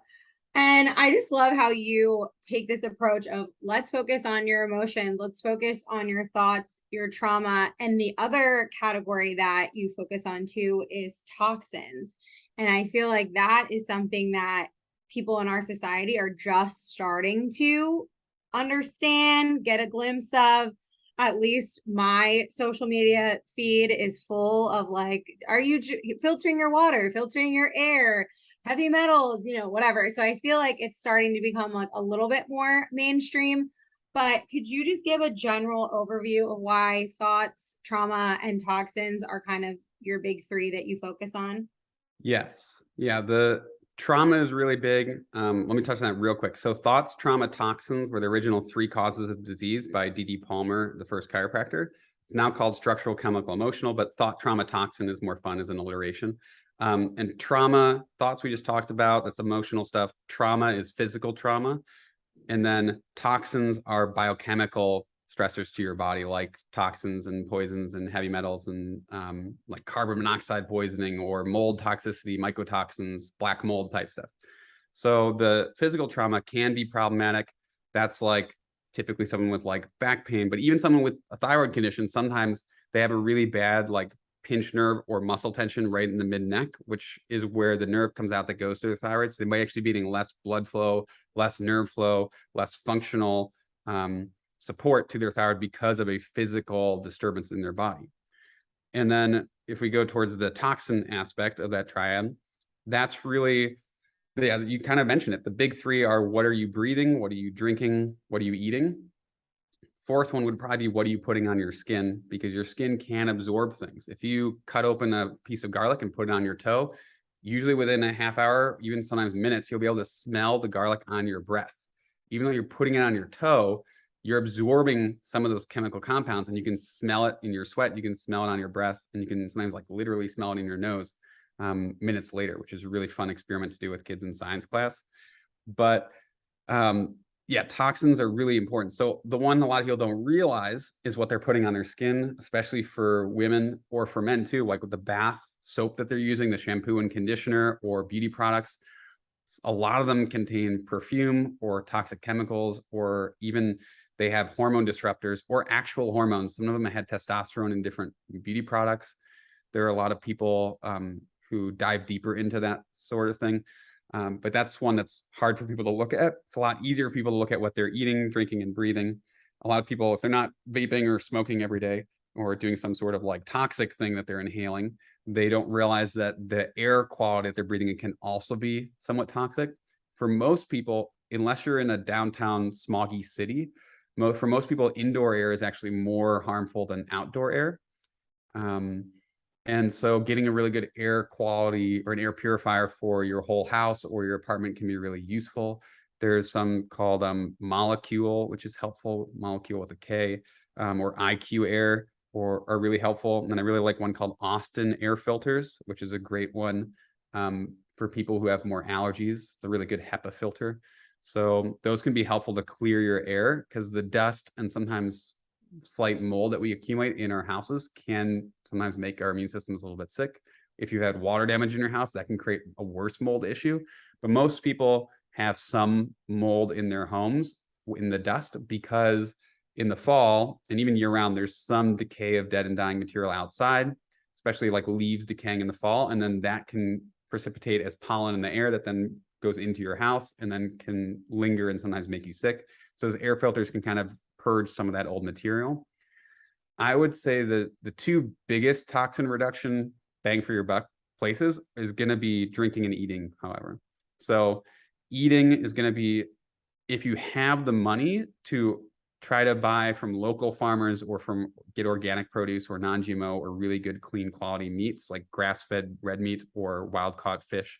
Speaker 3: And I just love how you take this approach of let's focus on your emotions, let's focus on your thoughts, your trauma. And the other category that you focus on too is toxins. And I feel like that is something that people in our society are just starting to understand, get a glimpse of. At least my social media feed is full of like, are you filtering your water, filtering your air, heavy metals, whatever. So I feel like it's starting to become like a little bit more mainstream. But could you just give a general overview of why thoughts, trauma, and toxins are kind of your big 3 that you focus on?
Speaker 2: Yes. Yeah. The trauma is really big. Let me touch on that real quick. So thoughts, trauma, toxins were the original 3 causes of disease by D.D. Palmer, the first chiropractor. It's now called structural, chemical, emotional, but thought, trauma, toxin is more fun as an alliteration. And trauma, thoughts we just talked about, that's emotional stuff. Trauma is physical trauma. And then toxins are biochemical stressors to your body, like toxins and poisons and heavy metals, and like carbon monoxide poisoning or mold toxicity, mycotoxins, black mold type stuff. So the physical trauma can be problematic. That's like typically someone with like back pain, but even someone with a thyroid condition, sometimes they have a really bad like pinched nerve or muscle tension right in the mid neck, which is where the nerve comes out that goes to the thyroid. So they might actually be getting less blood flow, less nerve flow, less functional support to their thyroid because of a physical disturbance in their body. And then if we go towards the toxin aspect of that triad, that's really, yeah, you kind of mentioned it. The big three are: what are you breathing? What are you drinking? What are you eating? Fourth one would probably be: what are you putting on your skin? Because your skin can absorb things. If you cut open a piece of garlic and put it on your toe, usually within a half hour, even sometimes minutes, you'll be able to smell the garlic on your breath. Even though you're putting it on your toe, you're absorbing some of those chemical compounds, and you can smell it in your sweat. You can smell it on your breath, and you can sometimes like literally smell it in your nose minutes later, which is a really fun experiment to do with kids in science class. But yeah, toxins are really important. So the one a lot of people don't realize is what they're putting on their skin, especially for women or for men too, like with the bath soap that they're using, the shampoo and conditioner, or beauty products. A lot of them contain perfume or toxic chemicals, or even they have hormone disruptors or actual hormones. Some of them had testosterone in different beauty products. There are a lot of people who dive deeper into that sort of thing. But that's one that's hard for people to look at. It's a lot easier for people to look at what they're eating, drinking, and breathing. A lot of people, if they're not vaping or smoking every day or doing some sort of like toxic thing that they're inhaling, they don't realize that the air quality that they're breathing in can also be somewhat toxic. For most people, unless you're in a downtown smoggy city, for most people, indoor air is actually more harmful than outdoor air. And so getting a really good air quality or an air purifier for your whole house or your apartment can be really useful. There's some called Molecule, which is helpful, Molecule with a K, or IQ Air, or are really helpful. And I really like one called Austin Air Filters, which is a great one for people who have more allergies. It's a really good HEPA filter. So those can be helpful to clear your air, because the dust and sometimes slight mold that we accumulate in our houses can sometimes make our immune systems a little bit sick. If you had water damage in your house, that can create a worse mold issue. But most people have some mold in their homes in the dust, because in the fall and even year round, there's some decay of dead and dying material outside, especially like leaves decaying in the fall. And then that can precipitate as pollen in the air that then goes into your house and then can linger and sometimes make you sick. So those air filters can kind of purge some of that old material. I would say that the two biggest toxin reduction bang for your buck places is going to be drinking and eating, however. So eating is going to be, if you have the money to try to buy from local farmers or get organic produce or non-GMO or really good clean quality meats like grass-fed red meat or wild-caught fish,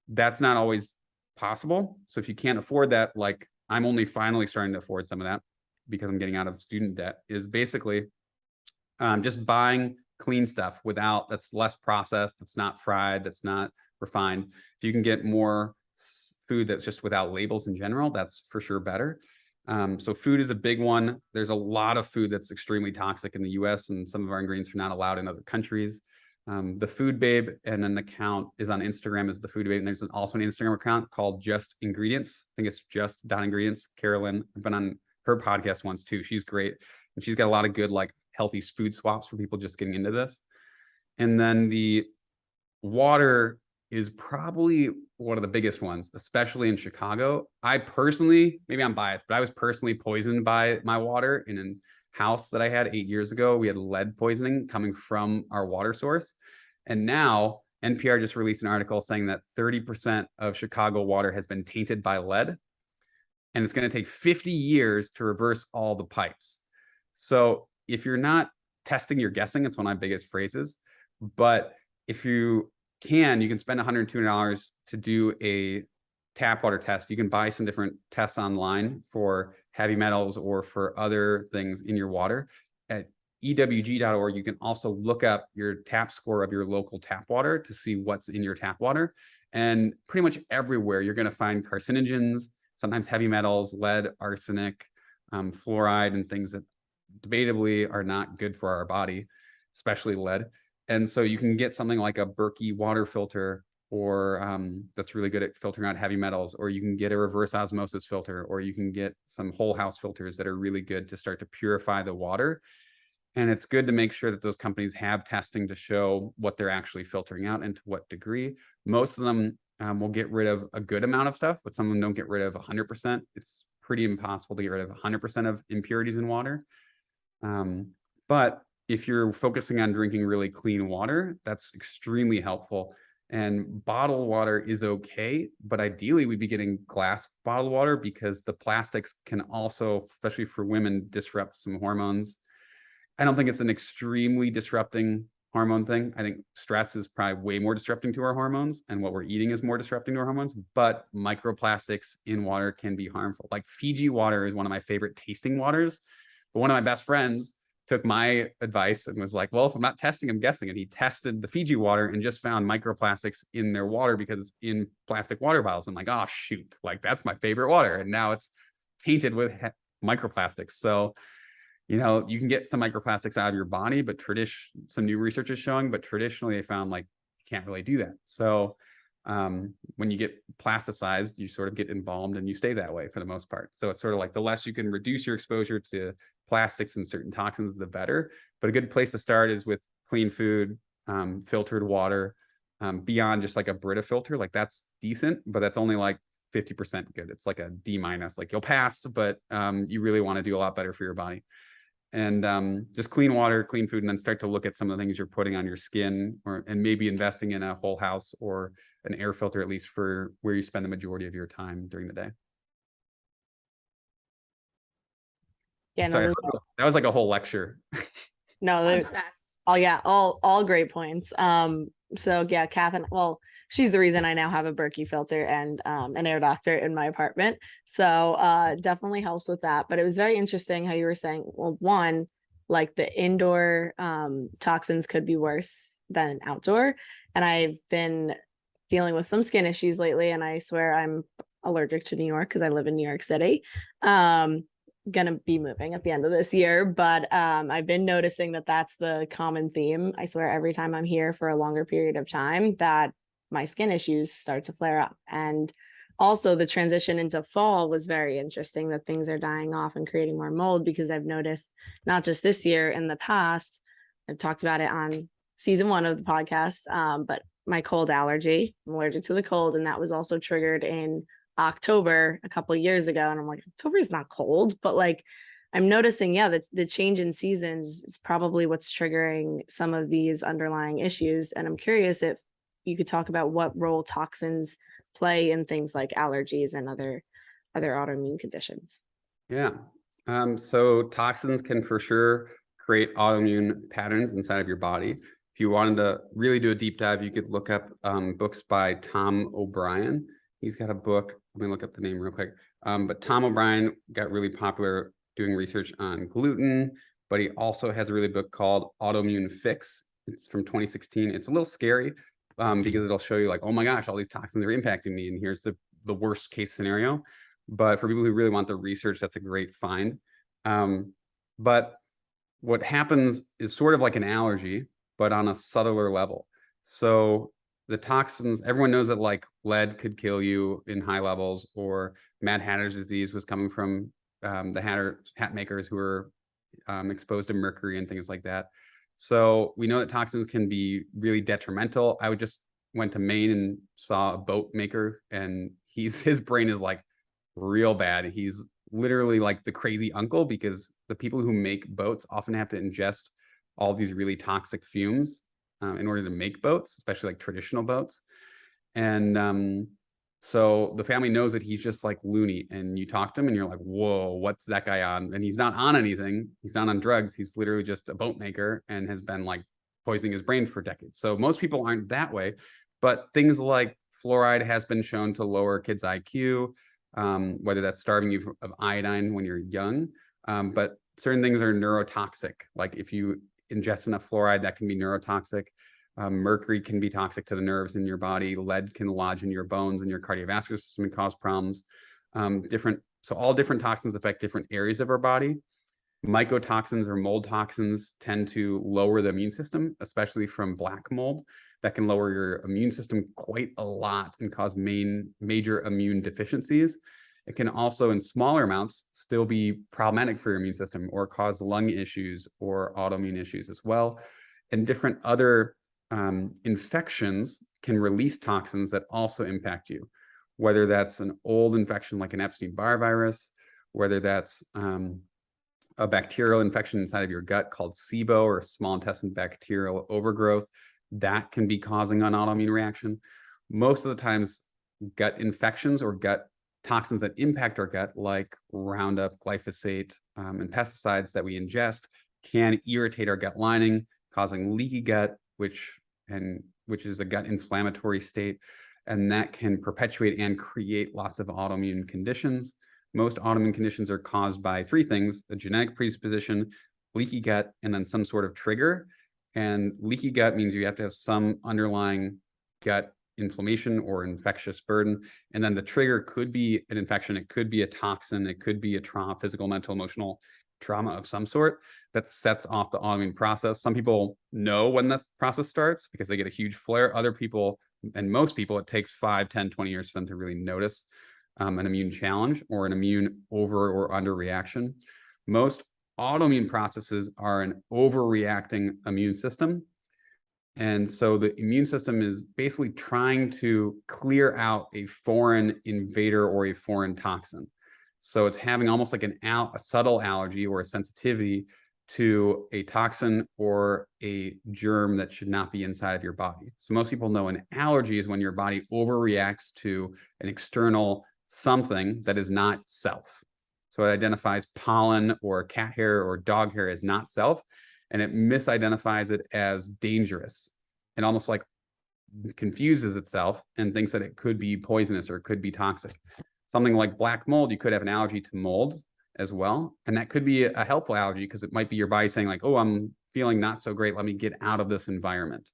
Speaker 2: that's not always possible. So if you can't afford that, like I'm only finally starting to afford some of that because I'm getting out of student debt, is basically just buying clean stuff that's less processed, that's not fried, that's not refined. If you can get more food that's just without labels in general, that's for sure better. So food is a big one. There's a lot of food that's extremely toxic in the US, and some of our ingredients are not allowed in other countries. The Food Babe, and an account is on Instagram as the Food Babe, and there's also an Instagram account called Just Ingredients. I think it's just .ingredients. Carolyn, I've been on her podcast once too. She's great, and she's got a lot of good like healthy food swaps for people just getting into this. And then the water is probably one of the biggest ones, especially in Chicago. I personally, maybe I'm biased, but I was personally poisoned by my water in a house that I had 8 years ago. We had lead poisoning coming from our water source. And now NPR just released an article saying that 30% of Chicago water has been tainted by lead. And it's going to take 50 years to reverse all the pipes. So if you're not testing, you're guessing. It's one of my biggest phrases. But if you can spend $120 to do a tap water test. You can buy some different tests online for heavy metals or for other things in your water. At ewg.org, you can also look up your tap score of your local tap water to see what's in your tap water. And pretty much everywhere, you're going to find carcinogens, sometimes heavy metals, lead, arsenic, fluoride, and things that debatably are not good for our body, especially lead. And so you can get something like a Berkey water filter, or that's really good at filtering out heavy metals, or you can get a reverse osmosis filter, or you can get some whole house filters that are really good to start to purify the water. And it's good to make sure that those companies have testing to show what they're actually filtering out and to what degree. Most of them will get rid of a good amount of stuff, but some of them don't get rid of 100%. It's pretty impossible to get rid of 100% of impurities in water. But if you're focusing on drinking really clean water, that's extremely helpful. And bottled water is okay, but ideally we'd be getting glass bottled water because the plastics can also, especially for women, disrupt some hormones. I don't think it's an extremely disrupting hormone thing. I think stress is probably way more disrupting to our hormones, and what we're eating is more disrupting to our hormones. But microplastics in water can be harmful. Like Fiji water is one of my favorite tasting waters, but one of my best friends took my advice and was like, well, if I'm not testing, I'm guessing. And he tested the Fiji water and just found microplastics in their water because it's in plastic water bottles. I'm like, oh, shoot, like that's my favorite water. And now it's tainted with microplastics. So, you know, you can get some microplastics out of your body, but some new research is showing, but traditionally they found like you can't really do that. So when you get plasticized, you sort of get embalmed and you stay that way for the most part. So it's sort of like the less you can reduce your exposure to plastics and certain toxins, the better. But a good place to start is with clean food, filtered water, beyond just like a Brita filter. Like that's decent, but that's only like 50% good. It's like a D-, like you'll pass, but you really want to do a lot better for your body. And just clean water, clean food, and then start to look at some of the things you're putting on your skin, and maybe investing in a whole house or an air filter, at least for where you spend the majority of your time during the day.
Speaker 1: Yeah, no,
Speaker 2: Sorry, that was like a whole lecture.
Speaker 1: no, there's
Speaker 3: Obsessed.
Speaker 1: oh yeah, all great points. So yeah, Kath, and well, she's the reason I now have a Berkey filter and an air doctor in my apartment. So definitely helps with that. But it was very interesting how you were saying, well, one, like the indoor toxins could be worse than outdoor. And I've been dealing with some skin issues lately, and I swear I'm allergic to New York because I live in New York City. Gonna be moving at the end of this year, but I've been noticing that that's the common theme. I swear every time I'm here for a longer period of time that my skin issues start to flare up. And also the transition into fall was very interesting, that things are dying off and creating more mold, because I've noticed not just this year, in the past, I've talked about it on season 1 of the podcast, but my cold allergy, I'm allergic to the cold, and that was also triggered in October a couple of years ago. And I'm like, October is not cold, but like I'm noticing, yeah, the change in seasons is probably what's triggering some of these underlying issues. And I'm curious if you could talk about what role toxins play in things like allergies and other autoimmune conditions.
Speaker 2: Yeah. So toxins can for sure create autoimmune patterns inside of your body. If you wanted to really do a deep dive, you could look up books by Tom O'Brien. He's got a book. Let me look up the name real quick. But Tom O'Brien got really popular doing research on gluten, but he also has a really book called Autoimmune Fix. It's from 2016. It's a little scary because it'll show you like, oh my gosh, all these toxins are impacting me, and here's the worst case scenario. But for people who really want the research, that's a great find. But what happens is sort of like an allergy, but on a subtler level. So the toxins, everyone knows that like lead could kill you in high levels, or Mad Hatter's disease was coming from the hat makers who were exposed to mercury and things like that. So we know that toxins can be really detrimental. I just went to Maine and saw a boat maker, and his brain is like real bad. He's literally like the crazy uncle, because the people who make boats often have to ingest all these really toxic fumes in order to make boats, especially like traditional boats. And so the family knows that he's just like loony, and you talk to him and you're like, whoa, what's that guy on? And he's not on anything. He's not on drugs. He's literally just a boat maker and has been like poisoning his brain for decades. So most people aren't that way, but things like fluoride has been shown to lower kids' IQ, whether that's starving you of iodine when you're young. But certain things are neurotoxic. Like if you ingest enough fluoride, that can be neurotoxic. Mercury can be toxic to the nerves in your body. Lead can lodge in your bones and your cardiovascular system and cause problems. So all different toxins affect different areas of our body. Mycotoxins or mold toxins tend to lower the immune system, especially from black mold. That can lower your immune system quite a lot and cause major immune deficiencies. It can also, in smaller amounts, still be problematic for your immune system or cause lung issues or autoimmune issues as well. And different other infections can release toxins that also impact you, whether that's an old infection like an Epstein-Barr virus, whether that's a bacterial infection inside of your gut called SIBO, or small intestine bacterial overgrowth. that can be causing an autoimmune reaction. Most of the times, gut infections or gut toxins that impact our gut, like Roundup, glyphosate, and pesticides that we ingest, can irritate our gut lining, causing leaky gut, which is a gut inflammatory state, and that can perpetuate and create lots of autoimmune conditions. Most autoimmune conditions are caused by three things: a genetic predisposition, leaky gut, and then some sort of trigger. And leaky gut means you have to have some underlying gut inflammation or infectious burden. And then the trigger could be an infection, it could be a toxin, it could be a trauma, physical, mental, emotional trauma of some sort that sets off the autoimmune process. Some people know when this process starts because they get a huge flare. Other people, and most people, it takes 5, 10, 20 years for them to really notice an immune challenge or an immune over or under reaction. Most autoimmune processes are an overreacting immune system. And so the immune system is basically trying to clear out a foreign invader or a foreign toxin. So it's having almost like a subtle allergy or a sensitivity to a toxin or a germ that should not be inside of your body. So most people know an allergy is when your body overreacts to an external something that is not self. So it identifies pollen or cat hair or dog hair as not self, and it misidentifies it as dangerous. It almost like confuses itself and thinks that it could be poisonous or it could be toxic. Something like black mold, you could have an allergy to mold as well. And that could be a helpful allergy because it might be your body saying like, oh, I'm feeling not so great. Let me get out of this environment.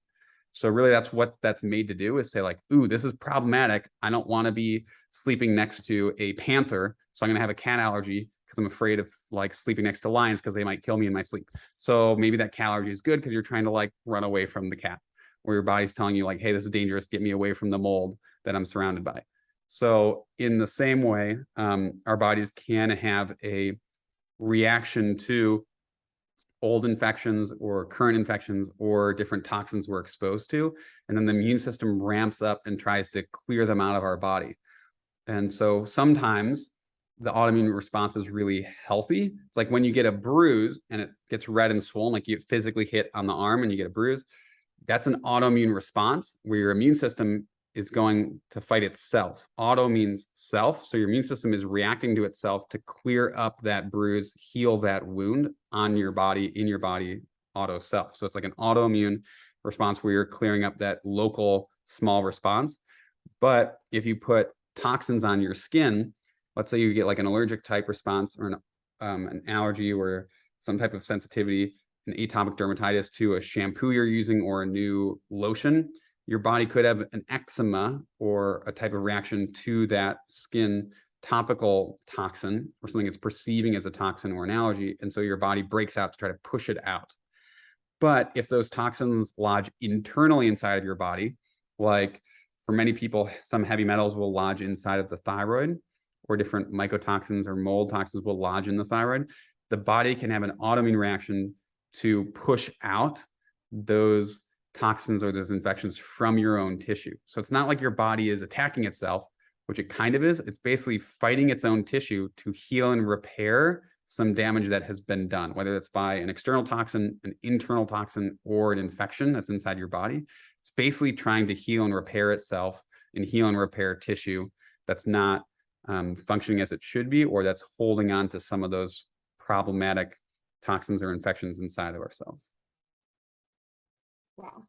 Speaker 2: So really that's what that's made to do, is say like, ooh, this is problematic. I don't want to be sleeping next to a panther. So I'm going to have a cat allergy because I'm afraid of like sleeping next to lions because they might kill me in my sleep. So maybe that cat allergy is good because you're trying to like run away from the cat, or your body's telling you like, hey, this is dangerous. Get me away from the mold that I'm surrounded by. So in the same way, our bodies can have a reaction to old infections or current infections or different toxins we're exposed to. And then the immune system ramps up and tries to clear them out of our body. And so sometimes the autoimmune response is really healthy. It's like when you get a bruise and it gets red and swollen, like you physically hit on the arm and you get a bruise, that's an autoimmune response where your immune system is going to fight itself. Auto means self. So your immune system is reacting to itself to clear up that bruise, heal that wound on your body, in your body, auto self. So it's like an autoimmune response where you're clearing up that local small response. But if you put toxins on your skin, let's say you get like an allergic type response or an allergy or some type of sensitivity, an atopic dermatitis to a shampoo you're using or a new lotion, your body could have an eczema or a type of reaction to that skin topical toxin or something it's perceiving as a toxin or an allergy. And so your body breaks out to try to push it out. But if those toxins lodge internally inside of your body, like for many people, some heavy metals will lodge inside of the thyroid, or different mycotoxins or mold toxins will lodge in the thyroid, the body can have an autoimmune reaction to push out those toxins or those infections from your own tissue. So it's not like your body is attacking itself, which it kind of is. It's basically fighting its own tissue to heal and repair some damage that has been done, whether it's by an external toxin, an internal toxin, or an infection that's inside your body. It's basically trying to heal and repair itself and heal and repair tissue that's not functioning as it should be, or that's holding on to some of those problematic toxins or infections inside of ourselves.
Speaker 3: Wow.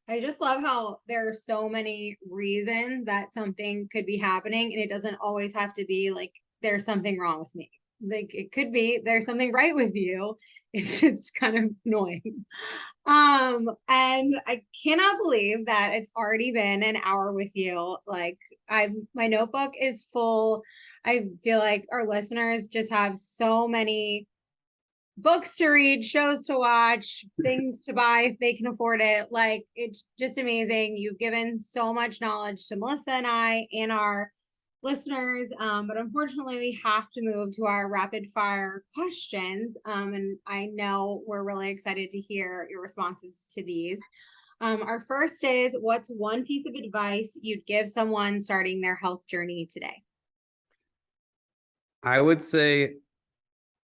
Speaker 3: I just love how there are so many reasons that something could be happening, and it doesn't always have to be like there's something wrong with me. Like it could be there's something right with you. It's just kind of annoying. And I cannot believe that it's already been an hour with you. Like my notebook is full. I feel like our listeners just have so many books to read, shows to watch, things to buy if they can afford it. Like it's just amazing. You've given so much knowledge to Melissa and I and our listeners. But unfortunately we have to move to our rapid fire questions. And I know we're really excited to hear your responses to these. Our first is, what's one piece of advice you'd give someone starting their health journey today?
Speaker 2: I would say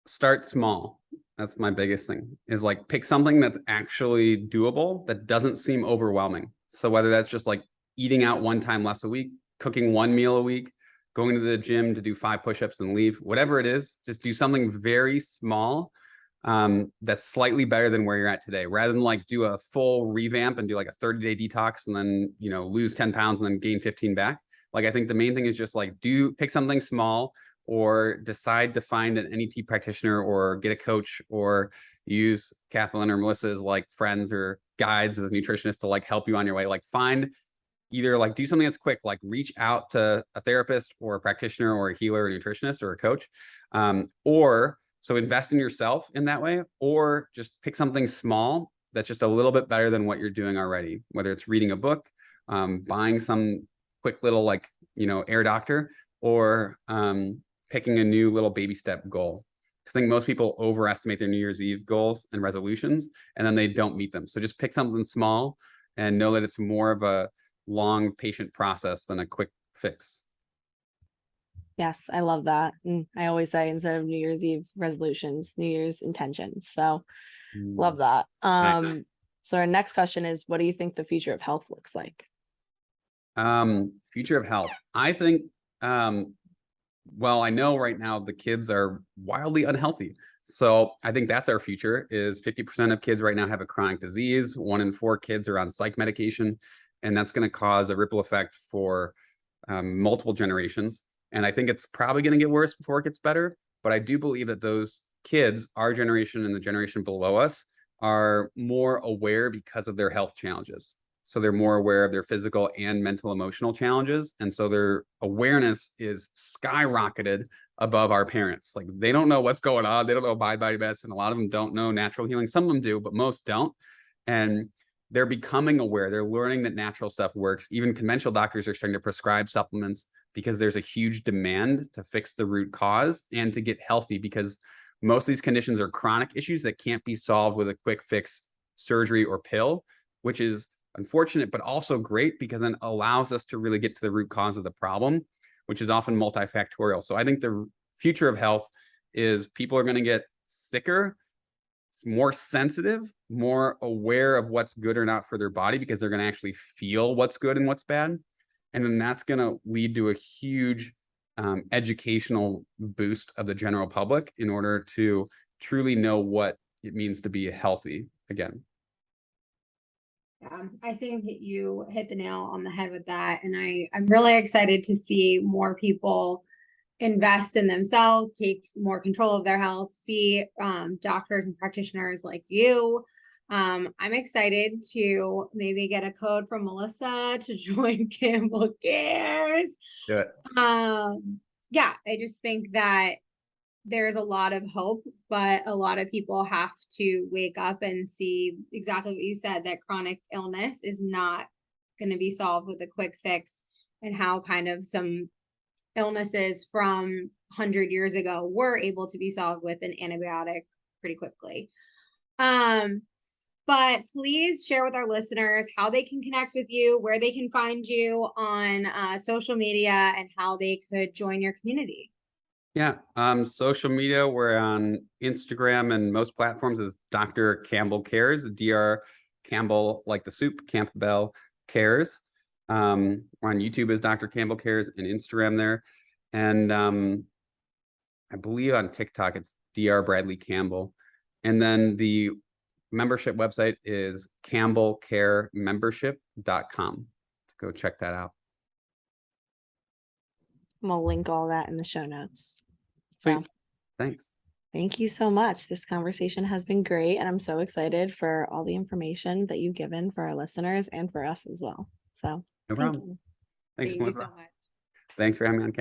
Speaker 2: start small. That's my biggest thing, is like pick something that's actually doable, that doesn't seem overwhelming. So whether that's just like eating out one time less a week, cooking one meal a week, going to the gym to do 5 push-ups and leave, whatever it is, just do something very small that's slightly better than where you're at today, rather than like do a full revamp and do like a 30-day detox and then, you know, lose 10 pounds and then gain 15 back. Like, I think the main thing is just like pick something small, or decide to find an NET practitioner or get a coach, or use Kathleen or Melissa's like friends or guides as a nutritionist to like help you on your way. Like, find either like do something that's quick, like reach out to a therapist or a practitioner or a healer or a nutritionist or a coach, or so invest in yourself in that way, or just pick something small that's just a little bit better than what you're doing already, whether it's reading a book, buying some quick little like, you know, Air Doctor, or picking a new little baby step goal. I think most people overestimate their New Year's Eve goals and resolutions, and then they don't meet them. So just pick something small and know that it's more of a long, patient process than a quick fix.
Speaker 1: Yes, I love that. And I always say, instead of New Year's Eve resolutions, New Year's intentions. So love that. So our next question is, what do you think the future of health looks like?
Speaker 2: Future of health. I think, well, I know right now the kids are wildly unhealthy. So I think that's our future, is 50% of kids right now have a chronic disease. 1 in 4 kids are on psych medication. And that's going to cause a ripple effect for multiple generations. And I think it's probably going to get worse before it gets better. But I do believe that those kids, our generation and the generation below us, are more aware because of their health challenges. So they're more aware of their physical and mental emotional challenges. And so their awareness is skyrocketed above our parents. Like, they don't know what's going on. They don't know body medicine. A lot of them don't know natural healing. Some of them do, but most don't. And they're becoming aware. They're learning that natural stuff works. Even conventional doctors are starting to prescribe supplements because there's a huge demand to fix the root cause and to get healthy, because most of these conditions are chronic issues that can't be solved with a quick fix, surgery, or pill, which is unfortunate, but also great, because then allows us to really get to the root cause of the problem, which is often multifactorial. So I think the future of health is people are going to get sicker, more sensitive, more aware of what's good or not for their body, because they're going to actually feel what's good and what's bad. And then that's going to lead to a huge educational boost of the general public in order to truly know what it means to be healthy again.
Speaker 3: Yeah, I think you hit the nail on the head with that. And I'm really excited to see more people invest in themselves, take more control of their health, see doctors and practitioners like you. I'm excited to maybe get a code from Melissa to join Campbell Cares.
Speaker 2: Do it.
Speaker 3: Yeah, I just think that there's a lot of hope, but a lot of people have to wake up and see exactly what you said, that chronic illness is not going to be solved with a quick fix, and how kind of some illnesses from 100 years ago were able to be solved with an antibiotic pretty quickly. But please share with our listeners how they can connect with you, where they can find you on social media, and how they could join your community.
Speaker 2: Yeah, social media, we're on Instagram and most platforms is Dr. Campbell Cares, Dr. Campbell like the soup, Campbell Cares. We're on YouTube as Dr. Campbell Cares, and Instagram there. And I believe on TikTok it's Dr. Bradley Campbell. And then the membership website is campbellcaremembership.com. Go check that out.
Speaker 1: We'll link all that in the show notes.
Speaker 2: Sweet.
Speaker 1: So,
Speaker 2: thanks.
Speaker 1: Thank you so much. This conversation has been great, and I'm so excited for all the information that you've given for our listeners and for us as well. So
Speaker 2: No problem. Thanks,
Speaker 3: Thank you
Speaker 2: Melissa.
Speaker 3: so much.
Speaker 2: Thanks for having me on, Kat.